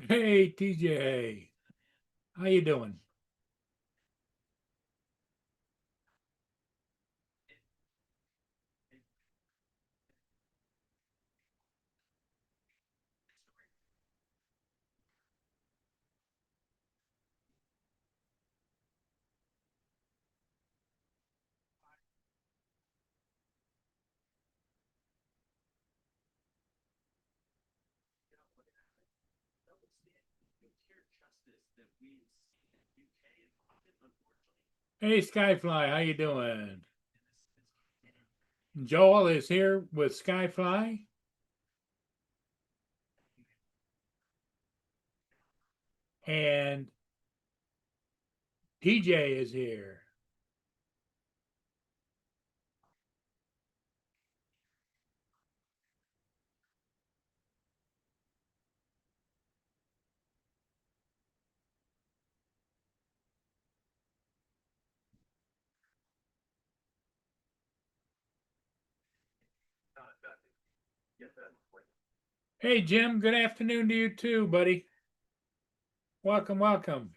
Hey, TJ, how you doing? Hey, Skyfly, how you doing? Joel is here with Skyfly, and TJ is here. Hey, Jim, good afternoon to you too, buddy. Welcome, welcome.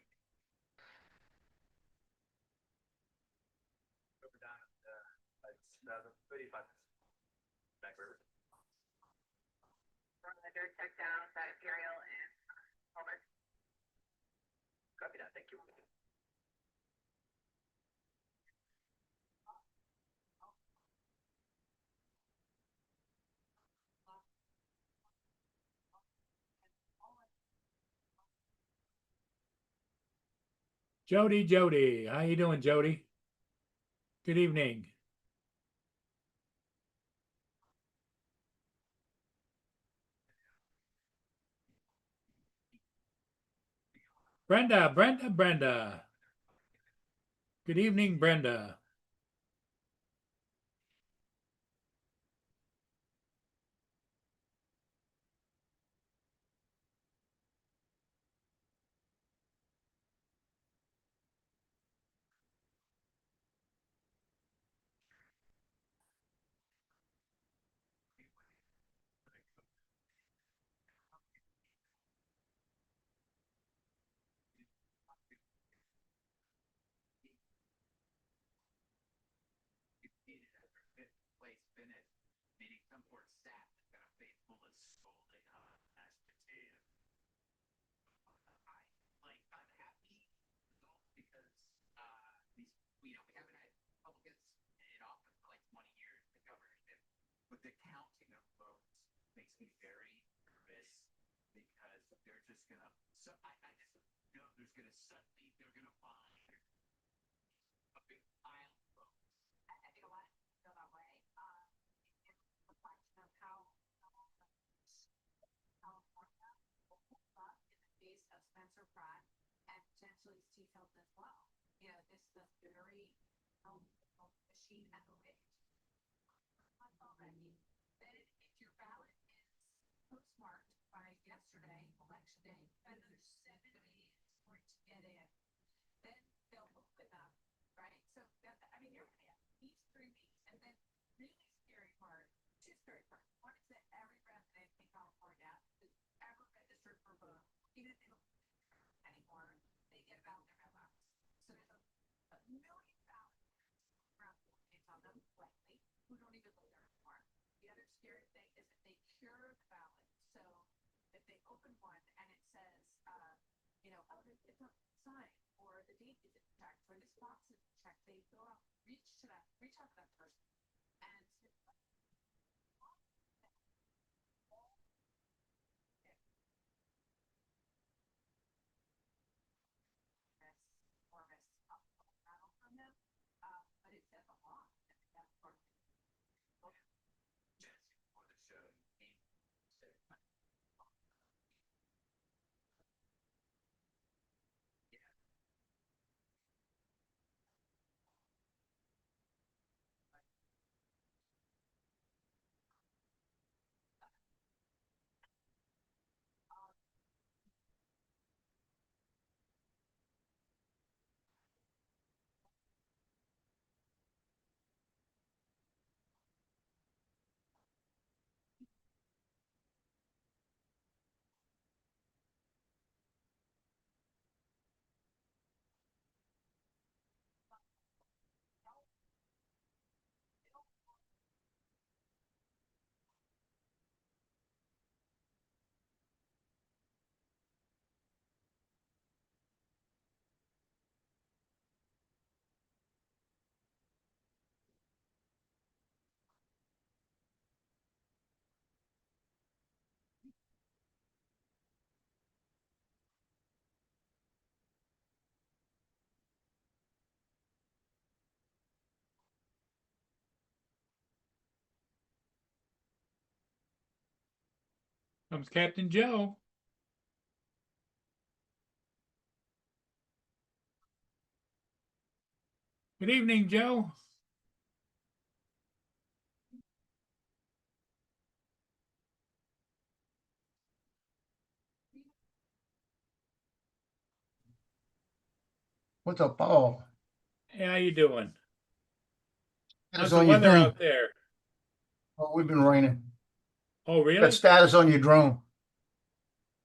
Jody, how you doing, Jody? Good evening. Brenda. Good evening, Brenda. who don't even live there anymore. The other scary thing is that they cure the ballot. So if they open one and it says, oh, it's not signed, or the date isn't checked, or this box isn't checked, they go out, reach out to that person, and battle from them. But it says a lot. That's part of it. Comes Captain Joe. Good evening, Joe. What's up, Paul? Hey, how you doing? How's Status the on your weather drone? out there? Oh, we've been raining. Oh, Got really? status on your drone.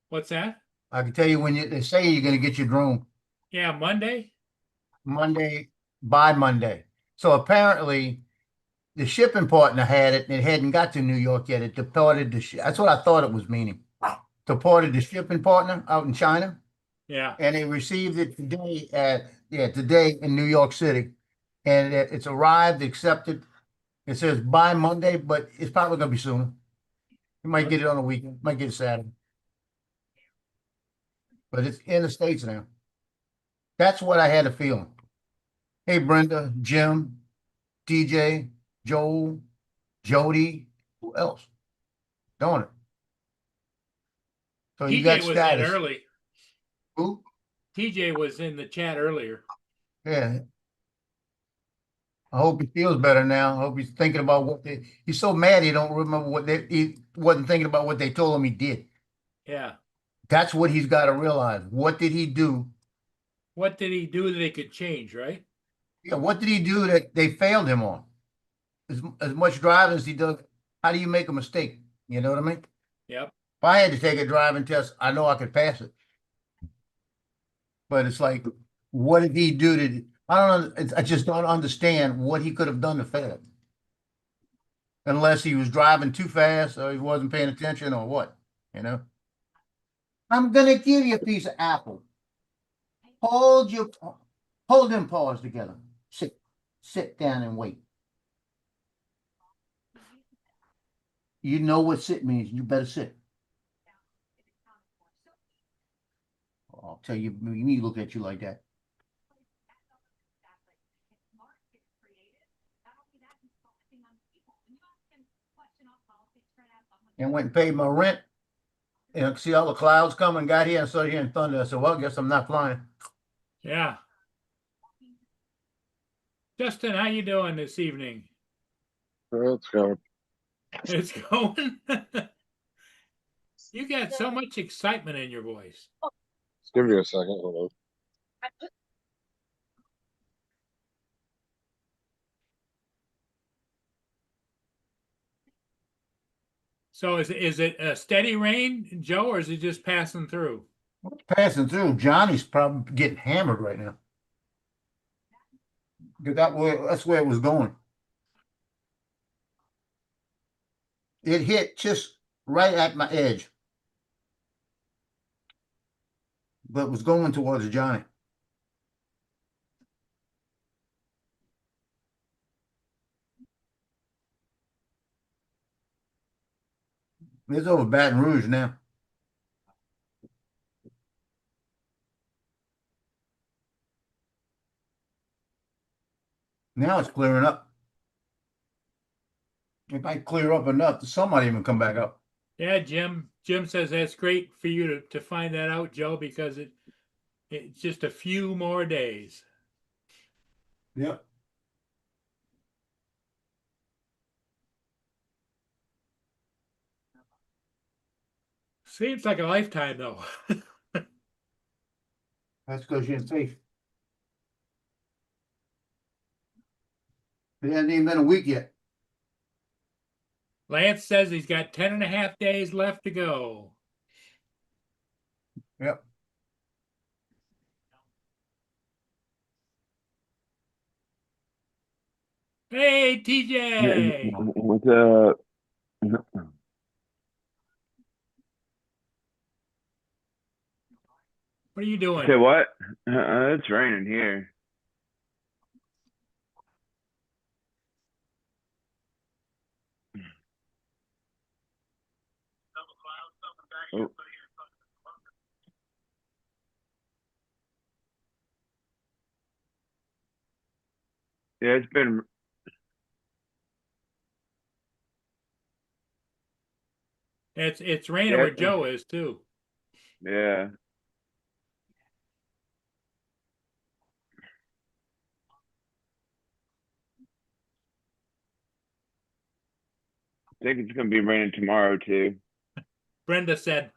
What's that? I can tell you when they say you're going to get your drone Yeah, Monday? Monday by Monday. So apparently the shipping partner had it and it hadn't got to New York yet. It departed that's what I thought it was meaning. Departed the shipping partner out in China Yeah. and they received it today in New York City. And it's arrived, accepted. It says by Monday, but it's probably going to be sooner. You might get it on the weekend, might get it Saturday. But it's in the States now. That's what I had a feeling. Hey, Brenda, Jim, DJ, Joel, Jody, who else? Don't it? So you TJ got was in status. early. Who? TJ was in the chat earlier. Yeah. I hope he feels better now. I hope he's thinking about he's so mad he don't remember he wasn't thinking about what they told him he did. Yeah. That's what he's got to realize. What did he do? What did he do that they could change, right? Yeah, what did he do that they failed him on? As much driving as he does, how do you make a mistake? You know what I mean? Yep. If I had to take a driving test, I know I could pass it. But it's like, what did he do to? I don't know. I just don't understand what he could have done to fail, unless he was driving too fast or he wasn't paying attention or what. You know. I'm gonna give you a piece of apple. Hold your, hold them paws together. Sit down and wait. You know what sit means. You better sit. I'll tell you, me look at you like that. And went and paid my rent. And see all the clouds coming, got here and started hearing thunder. I said, well, I guess I'm not flying. Yeah. Justin, how you doing this evening? It's going. It's going. You got so much excitement in your voice. Just give me a second. Hold on. So is it a steady rain, Joe, or is it just passing through? Passing through. Johnny's probably getting hammered right now. That's where it was going. It hit just right at my edge. But was going towards Johnny. It's over Baton Rouge now. Now it's clearing up. It might clear up enough that somebody even come back up. Yeah, Jim. Jim says that's great for you to find that out, Joe, because it's just a few more days. Yep. Seems like a lifetime though. That's because you're safe. It hasn't even been a week yet. Lance says he's got 10.5 days left to go. Yep. Hey, TJ. What's up? What are you doing? Say what? It's raining here. Oh. Yeah, it's been. It's raining Yeah. where Joe is too. Yeah. I think it's gonna be raining tomorrow too. Brenda said,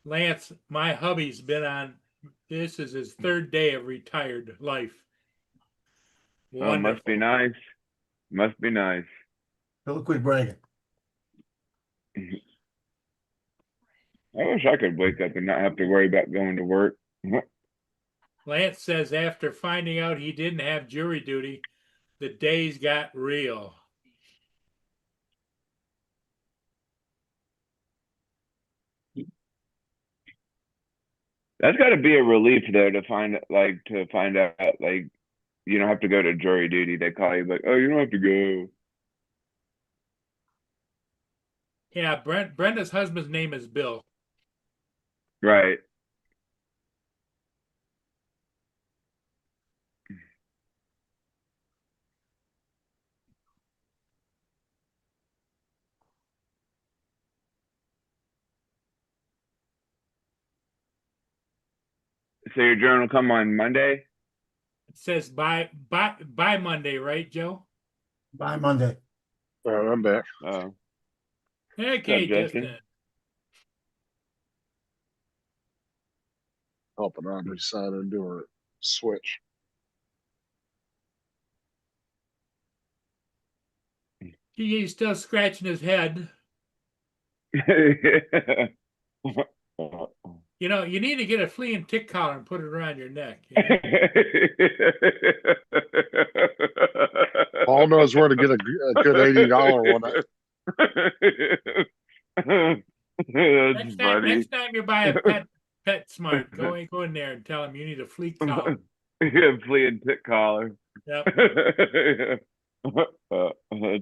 Lance, my hubby's been on, this is his 3rd day of retired life. Oh, must be nice. Must be nice. Don't quit bragging. I wish I could wake up and not have to worry about going to work. Lance says after finding out he didn't have jury duty, the days got real. That's got to be a relief though to find out like you don't have to go to jury duty. They call you like, oh, you don't have to go. Yeah, Brenda's husband's name is Bill. Right. So your journal come on Monday? It says by Monday, right, Joe? By Monday. All right, I'm back. Oh. Okay, Justin? Justin. Helping Audrey sign and do her switch. He's still scratching his head. You know, you need to get a flea and tick collar and put it around your neck. You know? Paul knows where to get a good $80 one. That's funny. Next time you buy a pet smart, go in there and tell him you need a flea collar. Yeah, flea and tick collar. Yep. That's funny. That's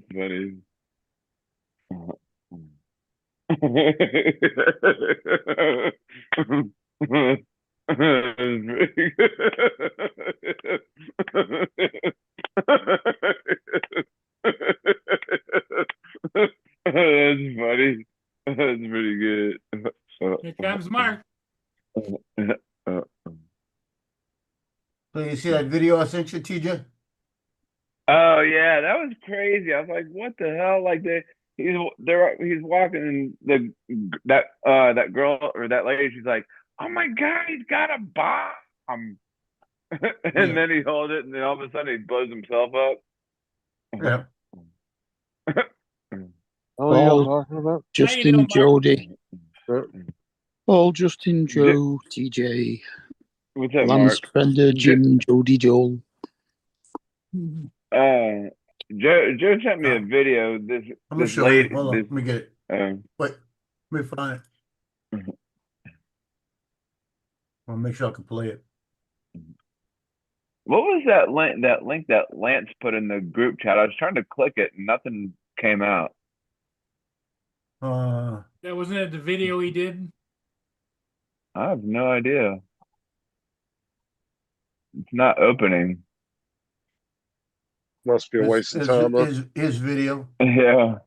funny. That's pretty good. Here comes Mark. So you see that video I sent you, TJ? Oh yeah, that was crazy. I was like, what the hell? Like he's walking and that girl or that lady, she's like, oh my God, he's got a bomb. And then he holds it and then all of a sudden he blows himself up. Yeah. Oh, yeah, I'm talking about. Justin, Jody. Yeah. Paul, Justin, Joe, TJ, What's up, Lance, Mark? Brenda, Jim, Jody, Joel. Joe sent me a Oh. video. I'm gonna This show lady. you. Hold on, let me get it. Wait, let me find it. I'll make sure I can play it. What was that link? That link that Lance put in the group chat. I was trying to click it, and nothing came out. That wasn't it the video he did? I have no idea. It's not opening. Must be a waste of time. Huh? His video. Yeah.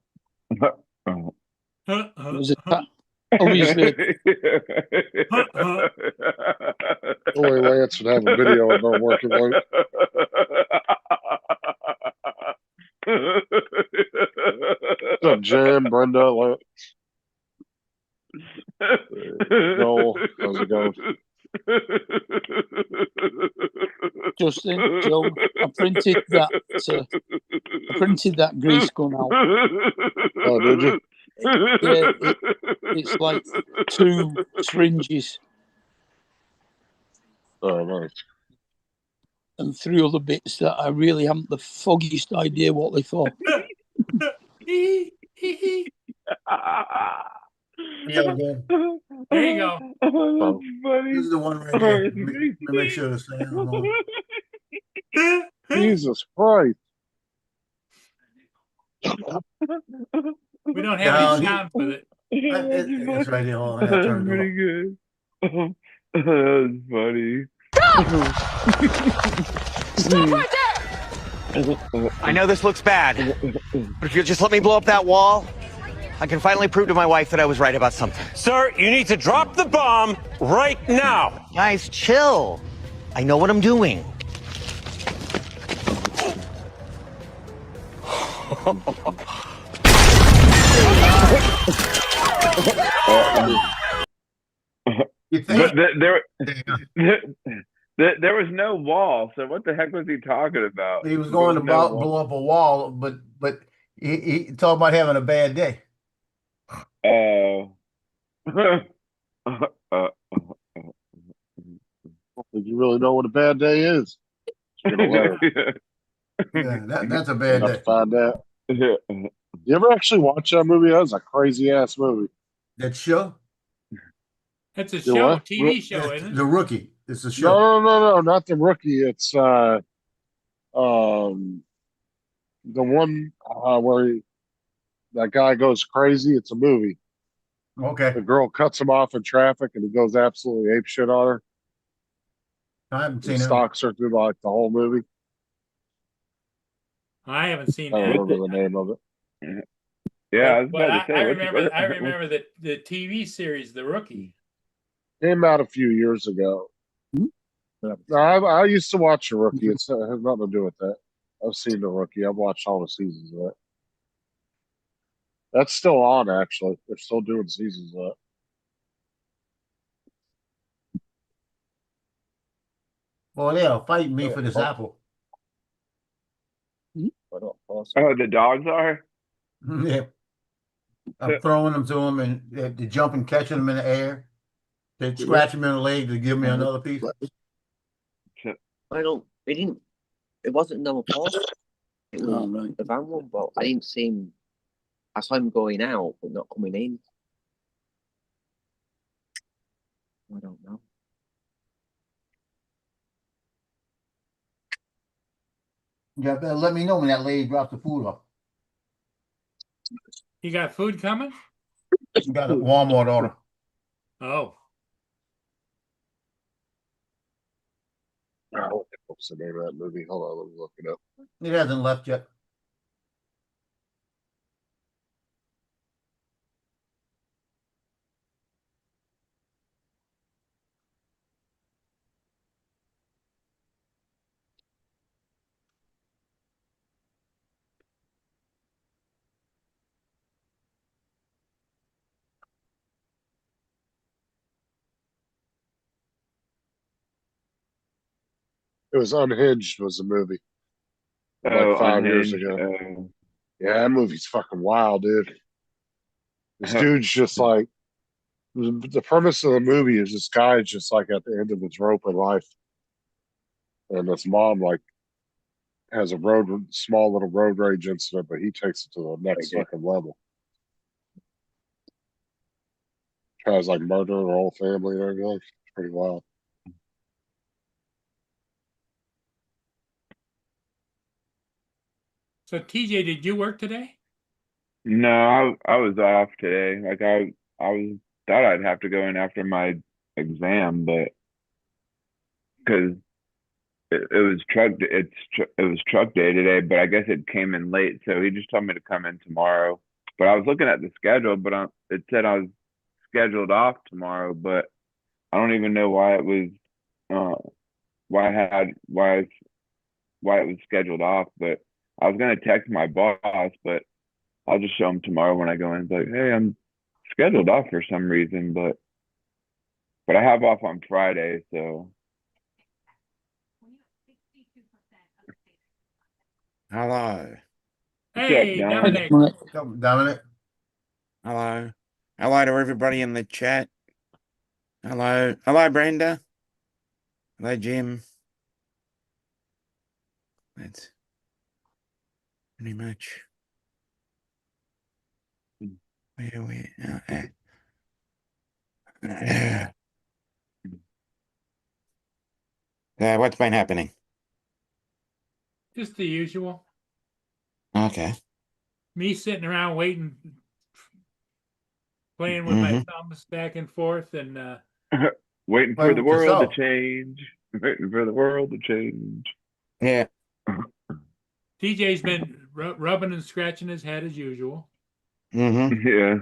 Was it that? Obviously, Only Lance would have a video and don't work it link. What's up, Jam, Brenda, Lance? Noel, how's it going? Justin, Joe, I printed that grease gun out. Oh, did you? Yeah, it's like 2 syringes Oh, nice. and 3 other bits that I really haven't the foggiest idea what they for. Yeah, again. There you go. Oh, that's funny. This is the one right here. Let me make sure it's saying. Hold on. Jesus Christ. We don't have No, any he- sound with it. It's right here. Hold on, I gotta That's turn it pretty off. good. That's funny. I know this looks bad, but if you'll just let me blow up that wall, I can finally prove to my wife that I was right about something. Sir, you need to drop the bomb right now. Guys, chill. I know what I'm doing. You But think? there was no wall, so what the heck was he talking about? He was going to There was no blow up a wall, but he talked about having a bad day. wall. Think you really know what a bad day is? You're gonna learn. Yeah, that's a You're bad gonna have day. to find out. You ever actually watch that movie? That was a crazy ass movie. That show? It's a You show, what? TV show, That's isn't it? The Rookie. It's a show. No, not the Rookie. It's the one where that guy goes crazy. It's a movie. Okay. The girl cuts him off in traffic, and he goes absolutely ape shit on her. I haven't He seen it. stalks her through like the whole movie. I haven't seen I don't that. remember the name of it. Yeah, I was But about to say. I what's- remember. what- I remember the TV series, The Rookie. Came out a few years ago. Yeah. No, I used to watch The Rookie. It has nothing to do with that. I've seen The Rookie. I've watched all the seasons of that. That's still on, actually. They're still doing seasons of that. Well, yeah, fighting me for this apple. Oh, the dogs are. Yeah. I'm throwing them to them and they jump and catching them in the air. They scratch them in the leg to give me another piece. I don't. It didn't. It wasn't number 4. It was Oh, right. the van one, but I didn't see him. I saw him going out, but not coming in. I don't know. Yeah, better let me know when that lady drops the food off. You got food coming? You got a Walmart order. Oh, Oh, what's the name of that movie? Hold on, let me look it up. It hasn't left yet. It was Unhinged was the movie. Like Oh, 5 years Unhinged. ago. Yeah, that movie's fucking wild, dude. This dude's just like the premise of the movie is this guy's just like at the end of his rope in life. And his mom like has a small little road rage incident, but he takes it to the next fucking level. Tries like murder her whole family and everything. It's pretty wild. So TJ, did you work today? No, I was off today. Like I thought I'd have to go in after my exam, but because it was truck day today, but I guess it came in late, so he just told me to come in tomorrow. But I was looking at the schedule, but it said I was scheduled off tomorrow, but I don't even know why it was why it was scheduled off. But I was gonna text my boss, but I'll just show him tomorrow when I go in. It's like, hey, I'm scheduled off for some reason, but I have off on Friday, so. Hello. Hey, What's up, Dominic. Dominic. Hello. Hello to everybody in the chat. Hello. Hello, Brenda. Hello, Jim. That's pretty much where we are at. What's been happening? Just the usual. Okay. Me sitting around waiting, playing with my thumbs back and forth, and Waiting for the world to change. Waiting for the world to change. Yeah. TJ's been rubbing and scratching his head as usual. Yeah.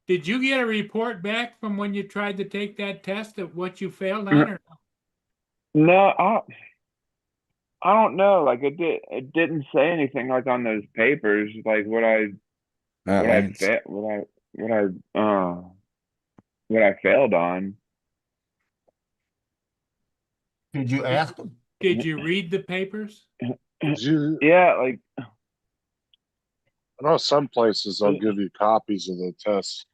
Did you get a report back from when you tried to take that test of what you failed on? Or no? No, I don't know. Like it didn't say anything like on those papers, like what I failed on. Did you ask him? Did you read the papers? Yeah, like I know some places they'll give you copies of the test.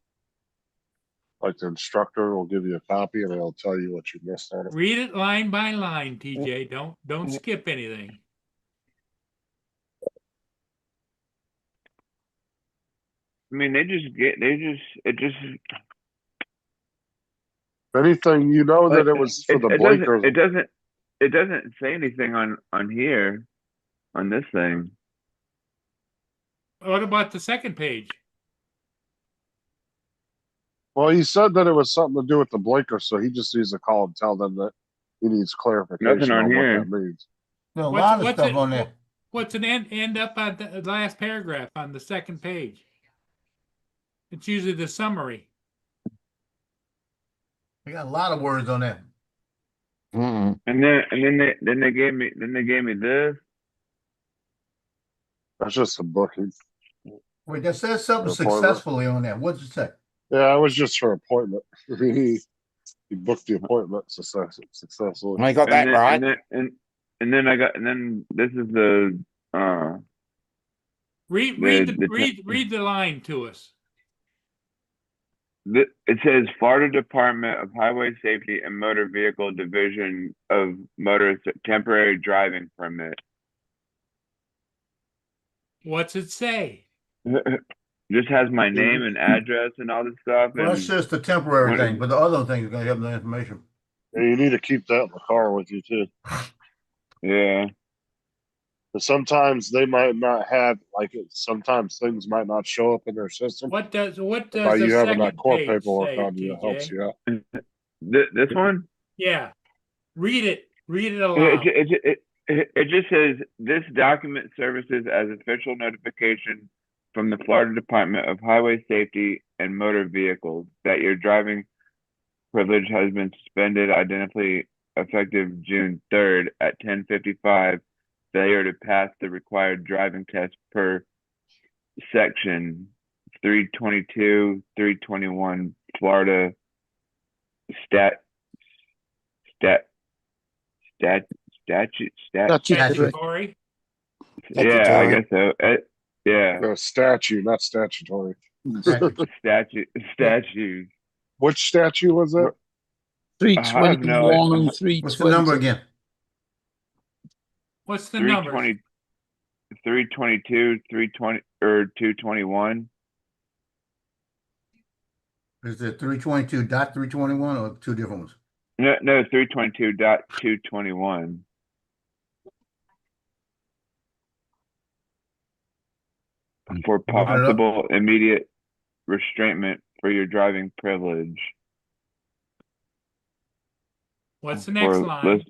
Like the instructor will give you a copy and they'll tell you what you missed on it. Read it line by line, TJ. Don't skip anything. I mean, Anything you know that it was for the blinkers. It doesn't say anything on here, on this thing. What about the second page? Well, he said that it was something to do with the blinker, so he just needs to call and tell them that he needs clarification Nothing on on here. what that means. There's a lot of stuff on there. What's an end up on the last paragraph on the second page? It's usually the summary. We got a lot of words on there. And then they gave me this. That's just a booking. Wait, that says something successfully on there. What does it say? Yeah, it was just her appointment. He booked the appointment successfully. I got that right. And then this is the read the line to us. It says Florida Department of Highway Safety and Motor Vehicle Division of Motorists temporary driving permit. What's it say? Just has my name and address and all this stuff. Well, that's just a temporary thing, but the other things are going to have the information. Yeah, you need to keep that in the car with you too. Yeah. But sometimes they might not have sometimes things might not show up in their system. What does by the you having second that core page paperwork say, on you, it helps TJ? you out. This one? Yeah. Read it aloud. It just says this document services as official notification from the Florida Department of Highway Safety and Motor Vehicles that your driving privilege has been suspended identically effective June 3rd at 10:55. Failure to pass the required driving test per section 322, 321 Florida Statutory. Yeah, I guess so. Yeah. No, statute, not statutory. Statute. Which statute was it? I have no 321 and What's the 320. number again? What's the numbers? 320, 322, 320, or 221. Is it 322.321 or two different ones? No, 322.221. For Open it up. possible immediate restrainment for your driving privilege. What's the next For line?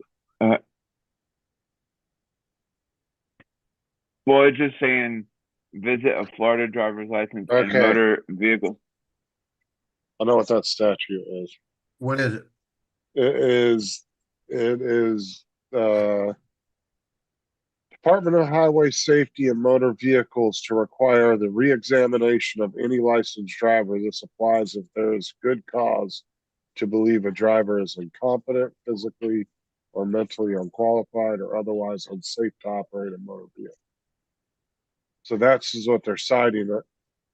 Well, it's just saying visit a Florida driver's license and Okay. motor vehicle. I know what that statute is. What is it? It is Department of Highway Safety and Motor Vehicles to require the re-examination of any licensed driver. This applies if there is good cause to believe a driver is incompetent, physically or mentally unqualified, or otherwise unsafe to operate a motor vehicle. So that's is what they're citing it.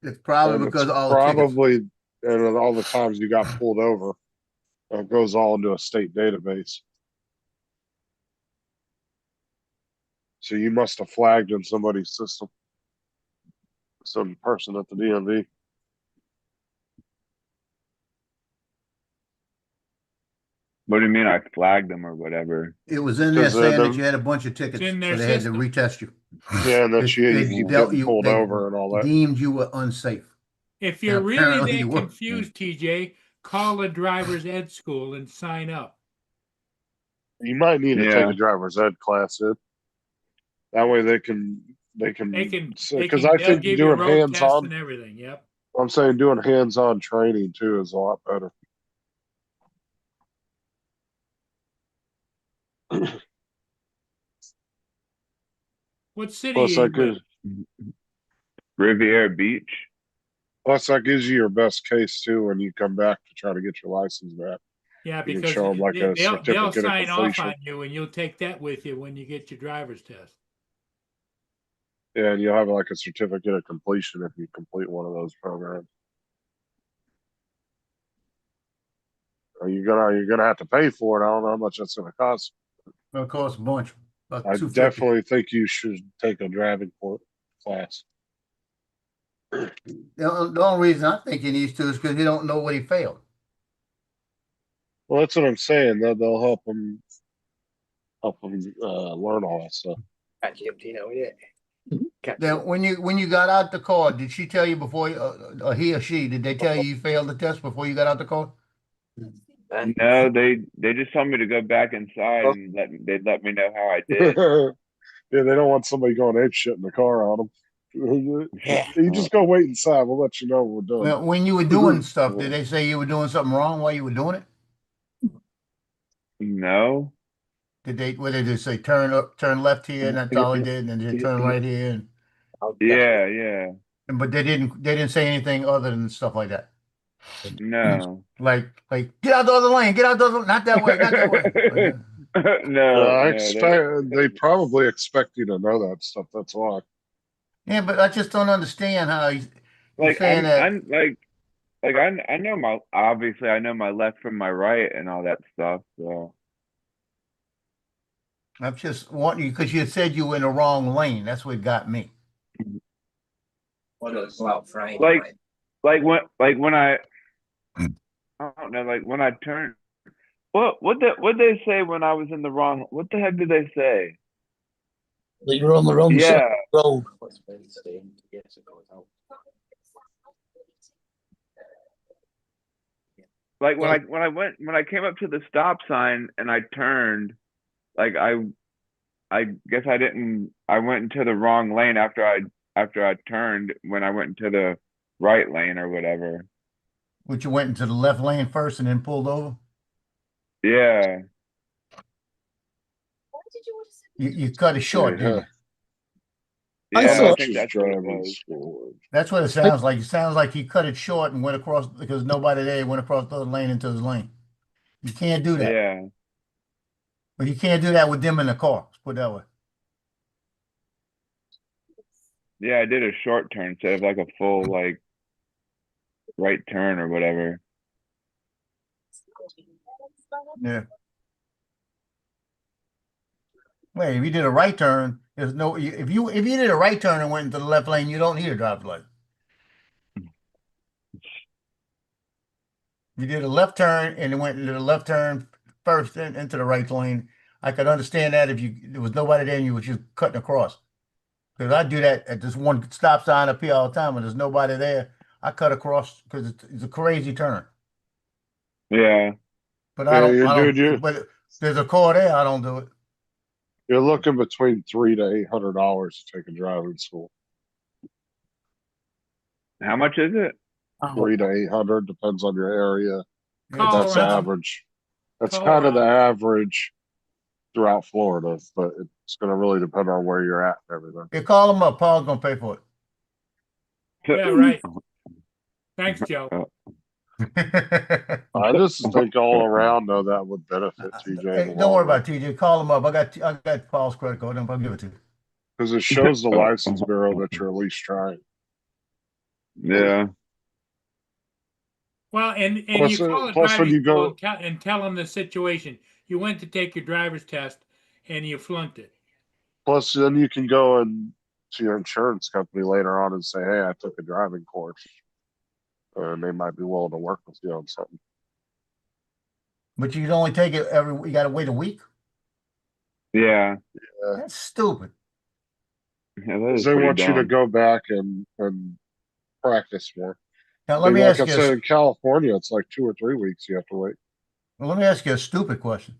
It's probably And because it's of all the tickets. probably and all the times you got pulled over, it goes all into a state database. So you must have flagged in somebody's system, some person at the DMV. What do you mean I flagged them or whatever? It was in there 'Cause, saying that the- you had a bunch of tickets, It's in their so they had to system. retest you. Yeah, and that you They keep dealt getting pulled they over and all that. deemed you were unsafe. If you're And really apparently that you were. confused, TJ, call a driver's ed school and sign up. You might need to take Yeah. a driver's ed class in. That way they can They can, because I they'll think give you doing road tests hands-on, and everything. Yep. I'm saying doing hands-on training too is a lot better. What city Plus are that you in? gives, Riviera Beach. plus that gives you your best case too when you come back to try to get your license back. Yeah, You can because show them like a they'll certificate of sign off completion. on you and you'll take that with you when you get your driver's test. Yeah, and you'll have like a certificate of completion if you complete one of those programs. You're gonna have to pay for it. I don't know how much that's gonna cost. It'll cost a bunch. About I $250. definitely think you should take a driving class. The only reason I think he needs to is because he don't know what he failed. Well, that's what I'm saying. They'll help them learn all that stuff. Now, when you got out the car, did she tell you before, or he or she, did they tell you failed the test before you got out the car? No, they just told me to go back inside and they'd let me know how I did. Yeah, they don't want somebody going ape shit in the car on them. You just go wait inside. We'll let you know when we're done. Well, when you were doing stuff, did they say you were doing something wrong while you were doing it? No. Did they? What did they say? Turn up, turn left here, and that's all they did, and then they turn right here, and Yeah. but they didn't say anything other than stuff like that. No. Like get out the other lane, get out the other, not that way, not that way. No. I no, expect they probably expect you to know that stuff. That's why. Yeah, but I just don't understand how he's like saying that. I'm like I know my obviously I know my left from my right and all that stuff. So I'm just wanting you because you said you were in the wrong lane. That's what got me. like when I don't know, like when I turned what they say when I was in the wrong, what the heck did they say? That you're on the wrong side of the road. Like when I came up to the stop sign and I turned, like I guess I went into the wrong lane after I turned when I went into the right lane or whatever. Which you went into the left lane first and then pulled over? Yeah. You cut it short, didn't you? Yeah, thought- I think that's what it was. That's what it sounds like. It sounds like he cut it short and went across because nobody there went across the other lane into his lane. You can't do that. Yeah. But you can't do that with them in the car. Let's put it that way. Yeah, I did a short turn instead of like a full like right turn or whatever. Yeah. Wait, if you did a right turn, there's no, if you did a right turn and went into the left lane, you don't need a driver's license. You did a left turn and it went into the left turn first and into the right lane. I could understand that if there was nobody there and you was just cutting across. Because I do that at this one stop sign up here all the time when there's nobody there. I cut across because it's a crazy turn. Yeah. But I don't, dude, but if there's a car there, I don't do it. you're looking between $300 to $800 to take a driving school. How much is it? 300 to 800 depends on your area. Call That's around. average. That's Call kind of the around. average throughout Florida, but it's going to really depend on where you're at and everything. Yeah, call them up. Paul's gonna pay for Yeah, right. Thanks, Joe. it. I just think all around though that would benefit TJ. Hey, don't worry about TJ. Call him up. I got Paul's credit card. I'll give it to you. because it shows the license bureau that you're at least trying. Yeah. Well, and Plus, you call it plus when driving you go, school and tell them the situation. You went to take your driver's test and you flunked it. plus then you can go and to your insurance company later on and say, "Hey, I took a driving course," and they might be willing to work with you on something. But you can only take it you gotta wait a week? Yeah. That's stupid. Yeah, that is They pretty want you to dumb. go back and practice more. Now let me Like ask I you said, in California, it's like 2 or 3 weeks you have to wait. let me ask you a stupid question.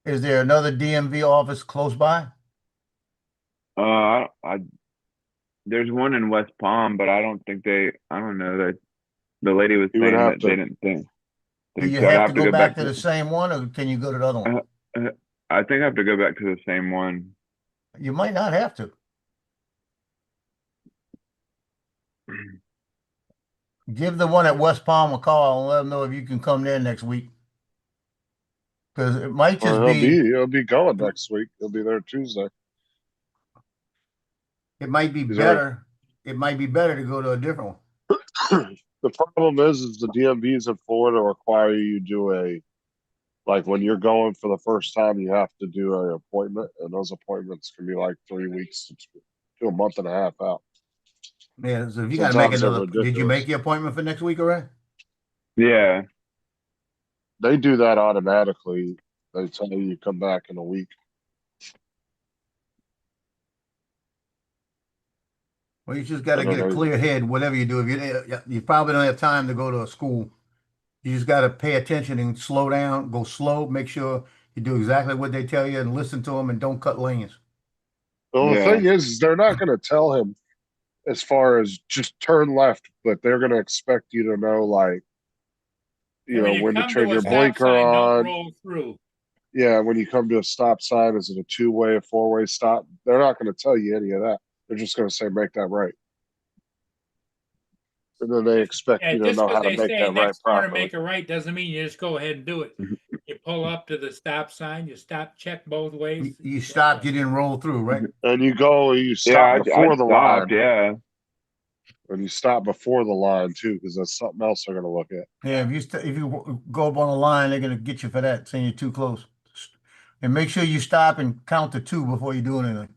Is there another DMV office close by? I there's one in West Palm, but I don't know that the lady was You would saying have that to- they didn't think. Do you so. I'd have to go back to to the same one, or can you go to the other one? I think I have to go back to the same one. You might not have to. Give the one at West Palm a call and let them know if you can come there next week. Because it might just Well, be, he'll be going next week. He'll be there Tuesday. it might be He's better. It might be better to go to a different one. The problem is the DMVs in Florida require you do like when you're going for the first time, you have to do an appointment, and those appointments can be like 3 weeks to a month and a half out. Yeah, so if you gotta make Sometimes they're another, did you ridiculous. make the appointment for next week already? Yeah. They do that automatically. They tell you come back in a week. Well, you just gotta I don't get a know. clear head, whatever you do. If you probably don't have time to go to a school. You just gotta pay attention and slow down, go slow, make sure you do exactly what they tell you and listen to them and don't cut lanes. Well, the Yeah. thing is they're not going to tell him as far as just turn left, but they're going to expect you to know, like, you know, when to come turn to a your stop blinker sign, don't on. roll through. Yeah, when you come to a stop sign, is it a 2-way, a 4-way stop? They're not going to tell you any of that. They're just going to say, make that right. And then they expect you And to just know because how to they make say that right next corner properly. make a right doesn't mean you just go ahead and do it. You pull up to the stop sign, you stop, check both ways. You stopped, you didn't roll through, right? And you Yeah, stop before I the stopped, line. yeah. And you stop before the line too, because that's something else they're going to look at. Yeah, if you go up on the line, they're gonna get you for that, saying you're too close. And make sure you stop and count to 2 before you do anything.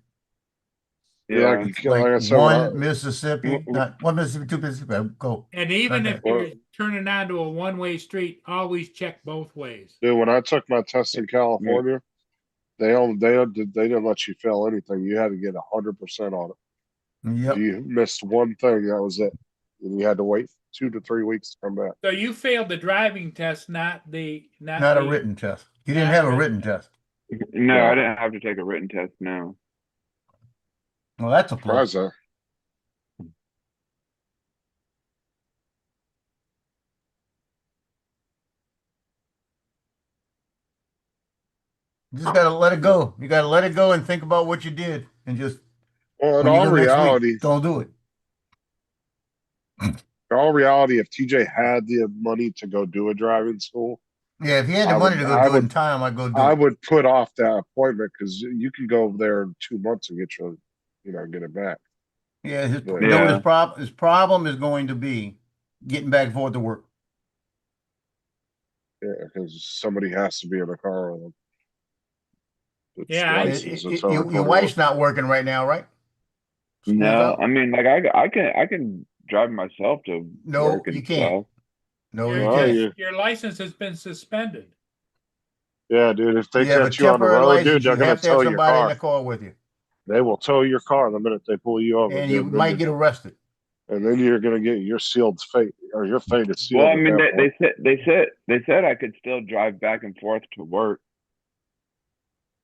Yeah. Like Like I said, one Mississippi, w- not one Mississippi, 2 Mississippi. Go. And even Okay. if you're turning onto a one-way street, always check both ways. dude, when I took my test in California, they didn't let you fail anything. You had to get 100% on it. Yep. If you missed one thing, that was it. And you had to wait 2 to 3 weeks to come back. So you failed the driving test, not Not the a written test. You didn't not have a written written test. No, Yeah. I didn't have to take a written test, no. Well, that's a plus. Surprised You just gotta let it go. You gotta let it go and think about what you did, and just Well, in when you all go next reality, week, don't do it. if TJ had the money to go do a driving school, Yeah, if you had the I money would- to go I do it in would- time, I'd go do I it. would put off that appointment because you can go there in 2 months and get get it back. Yeah, you know what Yeah. his problem is going to be getting back and forth to work. Yeah, because somebody has to be in the car with them. It's Yeah, I- licensed until they're Your 21. wife's not working right now, right? School's No, out? I mean, like I can drive myself to No, work you and can't. stuff. No, your, you Oh, your, can't. yeah. your license has been suspended. Yeah, dude, if they You have a catch you on the temporary road, dude, license, they're you gonna have to have tow your somebody in car. the car with you. They will tow your car the minute they pull you over, And you dude. might get arrested. And then you're gonna get your sealed fate, or your fate is Well, sealed I at mean, that point. they said I could still drive back and forth to work.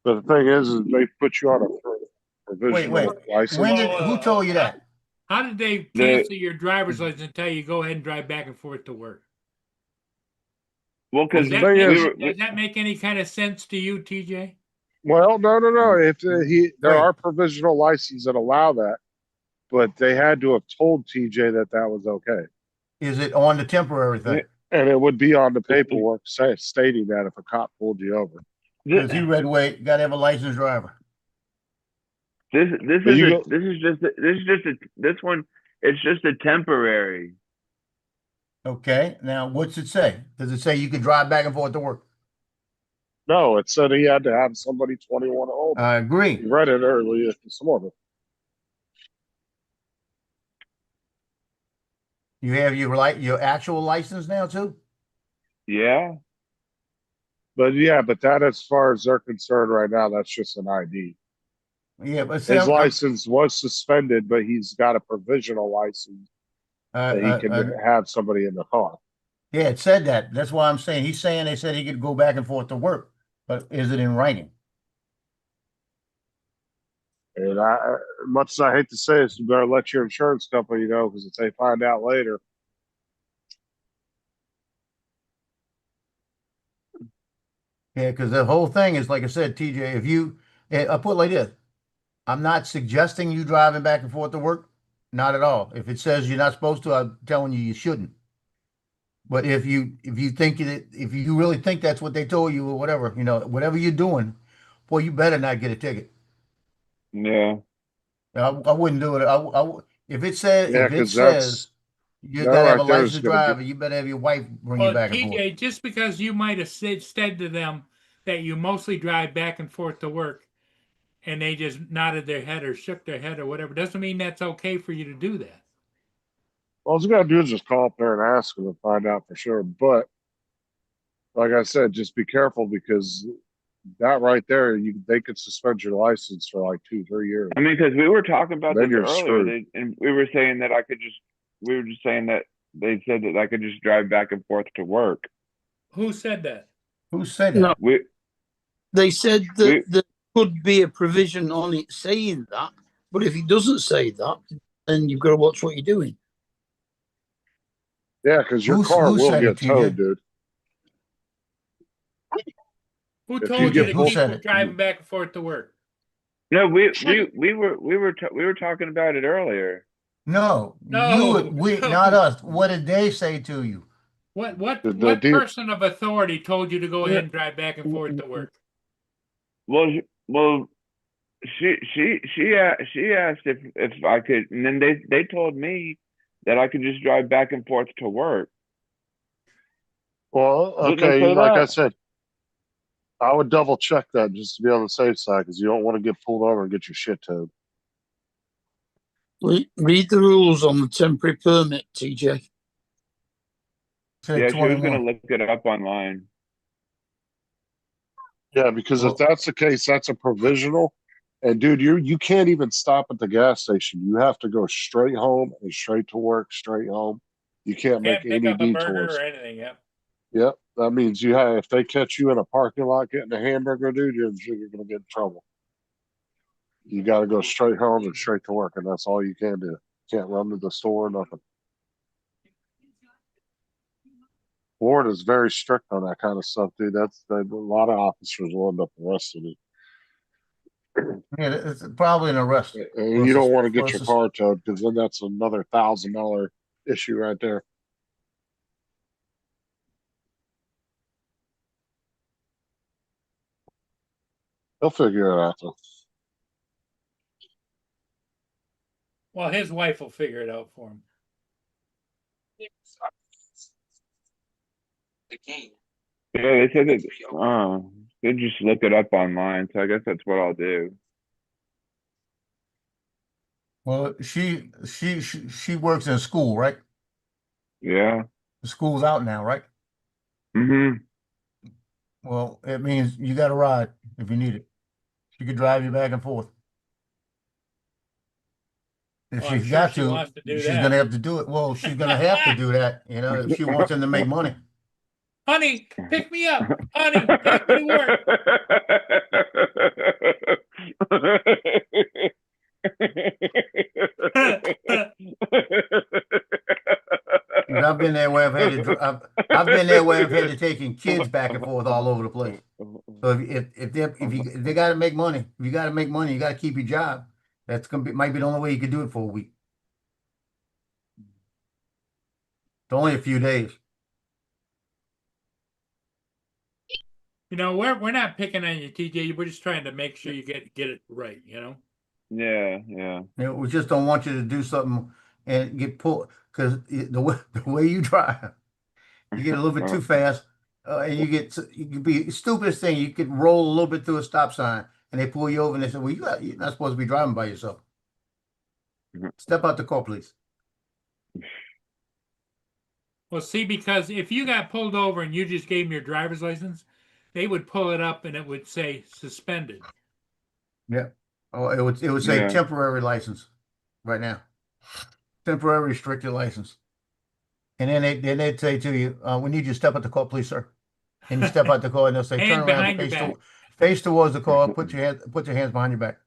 But the thing is they put you on a provisional Wait. license. When did, who told you that? How did they cancel your driver's license and tell you go ahead and drive back and forth to work? Well, because Does The that, thing make, is, does that make any kind of sense to you, TJ? well, no. If there Wait. are provisional licenses that allow that, but they had to have told TJ that that was okay, Is it on the temporary thing? and it would be on the paperwork stating that if a cop pulled you over. Because he read weight, got to have a licensed driver. this But is you a, go- this one. It's just a temporary. Okay. Now, what's it say? Does it say you can drive back and forth to work? No, it said he had to have somebody 21 or older. I agree. You read it earlier this morning. You have your actual license now too? Yeah. But that, as far as they're concerned right now, that's just an ID. Yeah, but see, His license was suspended, but he's got a provisional license that he can have somebody in the car. yeah, it said that. That's why I'm saying he's saying they said he could go back and forth to work, but is it in writing? And much as I hate to say this, you better let your insurance company know, because if they find out later, Yeah, because the whole thing is like I said, TJ. If you, I put it like this: I'm not suggesting you driving back and forth to work, not at all. If it says you're not supposed to, I'm telling you shouldn't. But if you think that if you really think that's what they told you or whatever, whatever you're doing, boy, you better not get a ticket. Yeah. I wouldn't do it. If it says yeah, because you that gotta have right a there is licensed going to driver, you better have your wife bring you Well, back and forth. TJ, just because you might have said to them that you mostly drive back and forth to work and they just nodded their head or shook their head or whatever, doesn't mean that's okay for you to do that. all you got to do is just call up there and ask them and find out for sure. But like I said, just be careful, because that right there, they could suspend your license for like 2-3 years. I mean, because we were talking about Then this you're earlier, screwed. and we were saying that we were just saying that they said that I could just drive back and forth to work. Who said that? Who said that? No, We they said that there could be a provision on it saying that, but if it doesn't say that, then you've got to watch what you're doing. Yeah, because your Who car will said get it, TJ? towed, dude. Who If told you you get to Who keep said it? driving back and forth to work? no, we were talking about it earlier. No, No, not no. us. What did they say to you? What person of authority told you to go ahead and drive back and forth to work? Well, she asked if I could, and then they told me that I could just drive back and forth to work. Well, Didn't they okay, say like that? I said, I would double check that just to be on the safe side, because you don't want to get pulled over and get your shit towed. Read the rules on the temporary permit, TJ. Yeah, she was 21. gonna look it up online. Yeah, because if that's the case, that's a provisional. And dude, you can't even stop at the gas station. You have to go straight home and straight to work, straight home. You can't make Can't pick any up a burger detours. or anything. Yep. Yep, that means if they catch you in a parking lot getting a hamburger, dude, you're gonna get in trouble. You got to go straight home and straight to work, and that's all you can do. Can't run to the store, nothing. Florida's very strict on that kind of stuff, dude. A lot of officers will end up arrested. Yeah, it's probably an arrest. And you don't want to get your car towed, because then that's another $1,000 issue right there. They'll figure it out though. Well, his wife will figure it out for him. Yeah, they said that. They just look it up online. So I guess that's what I'll do. Well, she works in a school, right? Yeah. The school's out now, right? Mm-hmm. Well, it means you got a ride if you need it. She could drive you back and forth. If Well, I'm she's sure got she to, wants to do she's that. gonna have to do it. Well, she's gonna have to do that, if she wants him to make money. Honey, pick me up. Honey, take me to work. I've been there where I've had to. I've been there where I've had to taking kids back and forth all over the place. So if they got to make money, if you got to make money, you got to keep your job. That's gonna be might be the only way you could do it for a week. It's only a few days. We're not picking on you, TJ. We're just trying to make sure you get it right. Yeah. We just don't want you to do something and get pulled because the way you drive, you get a little bit too fast, and you could be stupidest thing. You could roll a little bit through a stop sign, and they pull you over and they say, "Well, you're not supposed to be driving by yourself. Step out the car, please." Well, see, because if you got pulled over and you just gave them your driver's license, they would pull it up and it would say suspended. Yeah. Oh, it would say Yeah. temporary license right now. Temporary restricted license. And then they'd say to you, "We need you to step out the car, please, sir." And you step out the car and they'll say, And "Turn around, behind your back. face towards the car, put your hands behind your back."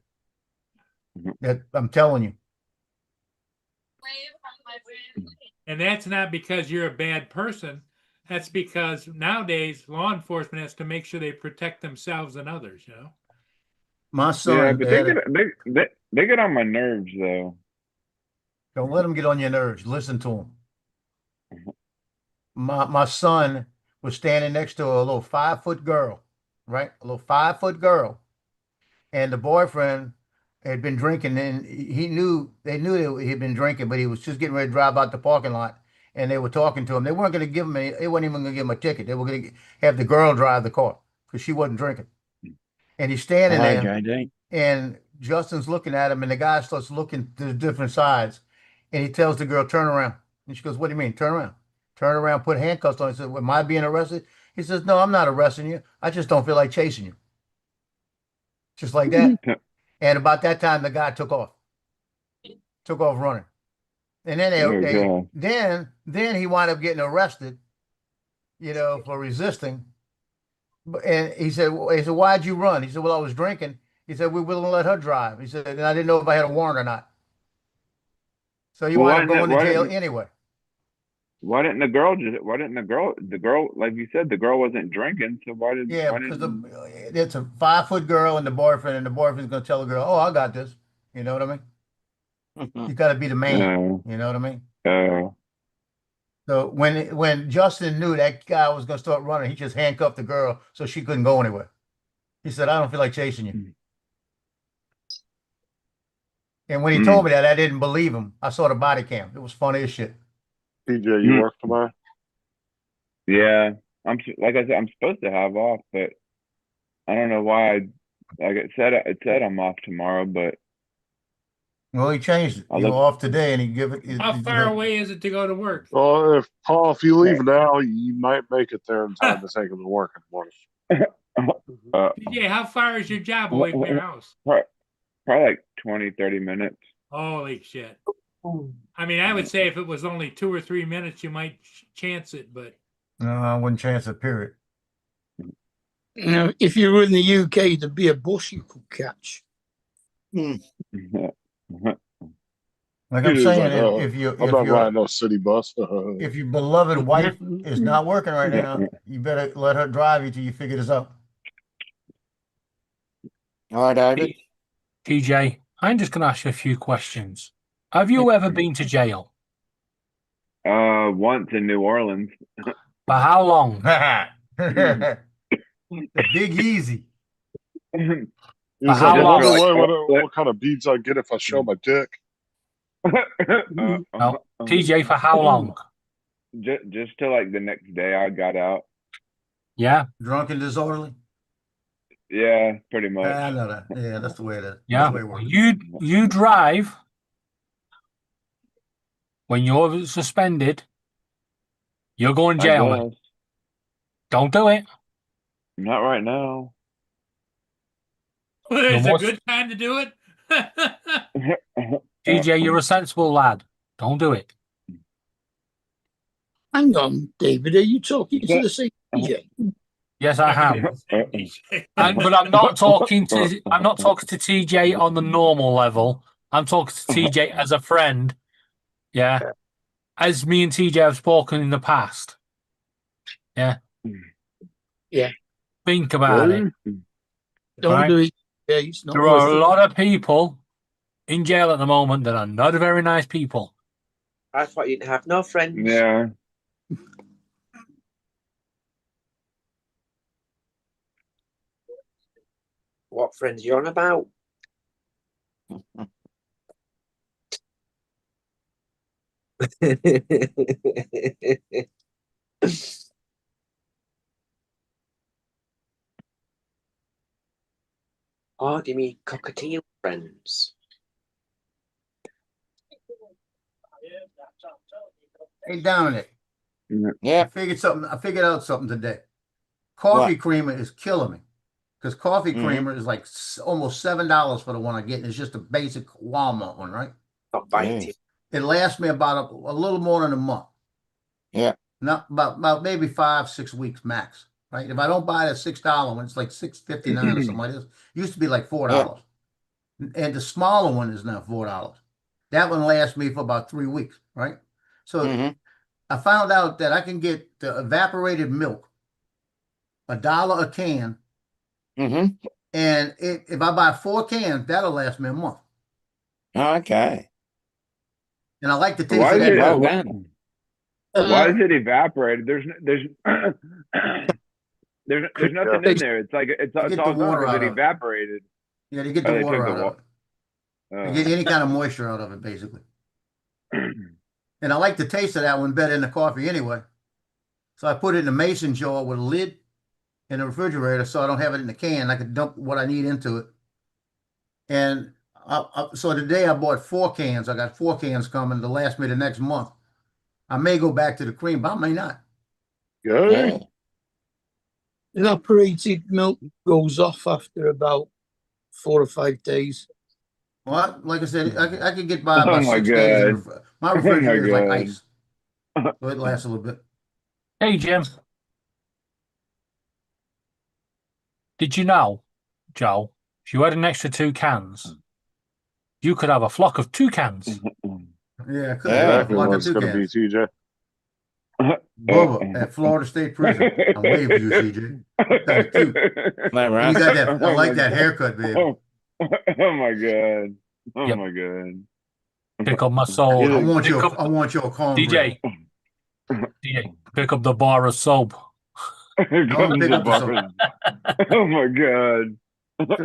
That I'm telling you. And that's not because you're a bad person. That's because nowadays law enforcement has to make sure they protect themselves and others, My son, Yeah, but they get on my nerves though. don't let them get on your nerves. Listen to them. My son was standing next to a little 5-foot girl, right? A little 5-foot girl. And the boyfriend had been drinking, and they knew that he'd been drinking, but he was just getting ready to drive out the parking lot. And they were talking to him. They weren't going to give him they weren't even going to give him a ticket. They were going to have the girl drive the car because she wasn't drinking. And he's standing Hello, there, JD. and Justin's looking at him, and the guy starts looking to the different sides. And he tells the girl, "Turn around." And she goes, "What do you mean? Turn around." Turn around, put handcuffs on. He said, "Am I being arrested?" He says, "No, I'm not arresting you. I just don't feel like chasing you." Just like that. And about that time, the guy took off running. And then then he wound up getting arrested, for resisting. And he said, "Why'd you run?" He said, "Well, I was drinking." He said, "We wouldn't let her drive." He said, "And I didn't know if I had a warrant or not." So he wound up going to jail anyway. Why didn't the girl like you said, the girl wasn't drinking, so why did Because it's a 5-foot girl and the boyfriend's going to tell the girl, "Oh, I got this." You know what I mean? You got to be the man. You know what I mean? So when Justin knew that guy was going to start running, he just handcuffed the girl so she couldn't go anywhere. He said, "I don't feel like chasing you." And when he told me that, I didn't believe him. I saw the body cam. It was funny as shit. TJ, you work tomorrow? Yeah, like I said, I'm supposed to have off, but I don't know why. It said I'm off tomorrow, but Well, he changed it. You're off today, and he give it. How far away is it to go to work? Well, if you leave now, you might make it there in time to take him to work in the morning. TJ, how far is your job away from your house? Probably like 20, 30 minutes. Holy shit. I mean, I would say if it was only 2 or 3 minutes, you might chance it, but No, I wouldn't chance it, period. If you were in the UK, there'd be a bus you could catch. Like I'm saying, if I'm not riding no city bus. if your beloved wife is not working right now, you better let her drive you till you figure this out. Hello, David. TJ, I'm just going to ask you a few questions. Have you ever been to jail? Once in New Orleans. For how long? The Big Easy. He's how like, long? what kind of beads I get if I show my dick? No. TJ, for how long? Just till like the next day I got out. Yeah, Drunk and disorderly? Yeah, pretty much. I know that. Yeah, that's the way it is. That's yeah. the way it works. You drive when you're suspended. You're going I jail, mate. guess. Don't do it. Not right now. Well, it's No a more- good time to do it. TJ, you're a sensible lad. Don't do it. Hang on, David. Are you talking to the same TJ? Yes, I have. But I'm not talking to TJ on the normal level. I'm talking to TJ as a friend. Yeah. As me and TJ have spoken in the past. Yeah. Yeah. Think about it. Don't Right? do it. Yeah, it's not There worth are a it. lot of people in jail at the moment that are not very nice people. That's why you have no friends. Yeah. What friends you on about? Oh, do you mean cockatiel friends? Hey, Dominic. Yeah. I figured out something today. Coffee What? creamer is killing me. Because coffee Mhm. creamer is like almost $7 for the one I get. And it's just a basic Walmart one, right? Not biting. Yes. It lasts me about a little more than a month. Yeah. Not about maybe 5-6 weeks max. Right? If I don't buy the $6 one, it's like $6.59 or something like this. It used to be like $4. And the smaller one is now $4. That one lasts me for about 3 weeks, right? So Mhm. I found out that I can get the evaporated milk, $1 a can, Mm-hmm. and if I buy 4 cans, that'll last me a month. Okay. And I like the taste Why of is that it? Well milk. done. Why is it evaporated? There's nothing in there. It's like it's get the all gone water because out it of it. evaporated. Yeah, they get Oh, the they water took the out of water. it. They get any kind of moisture out of it, basically. And I like the taste of that one better than the coffee anyway. So I put it in a mason jar with a lid in the refrigerator so I don't have it in the can. I can dump what I need into it. And so today I bought 4 cans. I got 4 cans coming to last me the next month. I may go back to the cream, but I may not. Good. Yeah. Evaporated milk goes off after about 4 or 5 days. Well, like I said, I could get by Oh about my 6 days. God. My Oh my refrigerator is like God. ice. So it lasts a little bit. Hey, Jim. Did you know, Joe, if you had an extra 2 cans, you could have a flock of toucans. Yeah, I could Yeah. have Exactly a flock what of it's going to be, toucans. TJ. Bubba at Florida State Prison. I'm waiting for you, CJ. Kind of cute. That You right? got that. I like that haircut, baby. Oh my God. Oh Yep. my God. Pick up my soul. I want Pick your up, cornbread. DJ, pick up the bar of soap. Here No, comes pick the up the bar. Oh my God.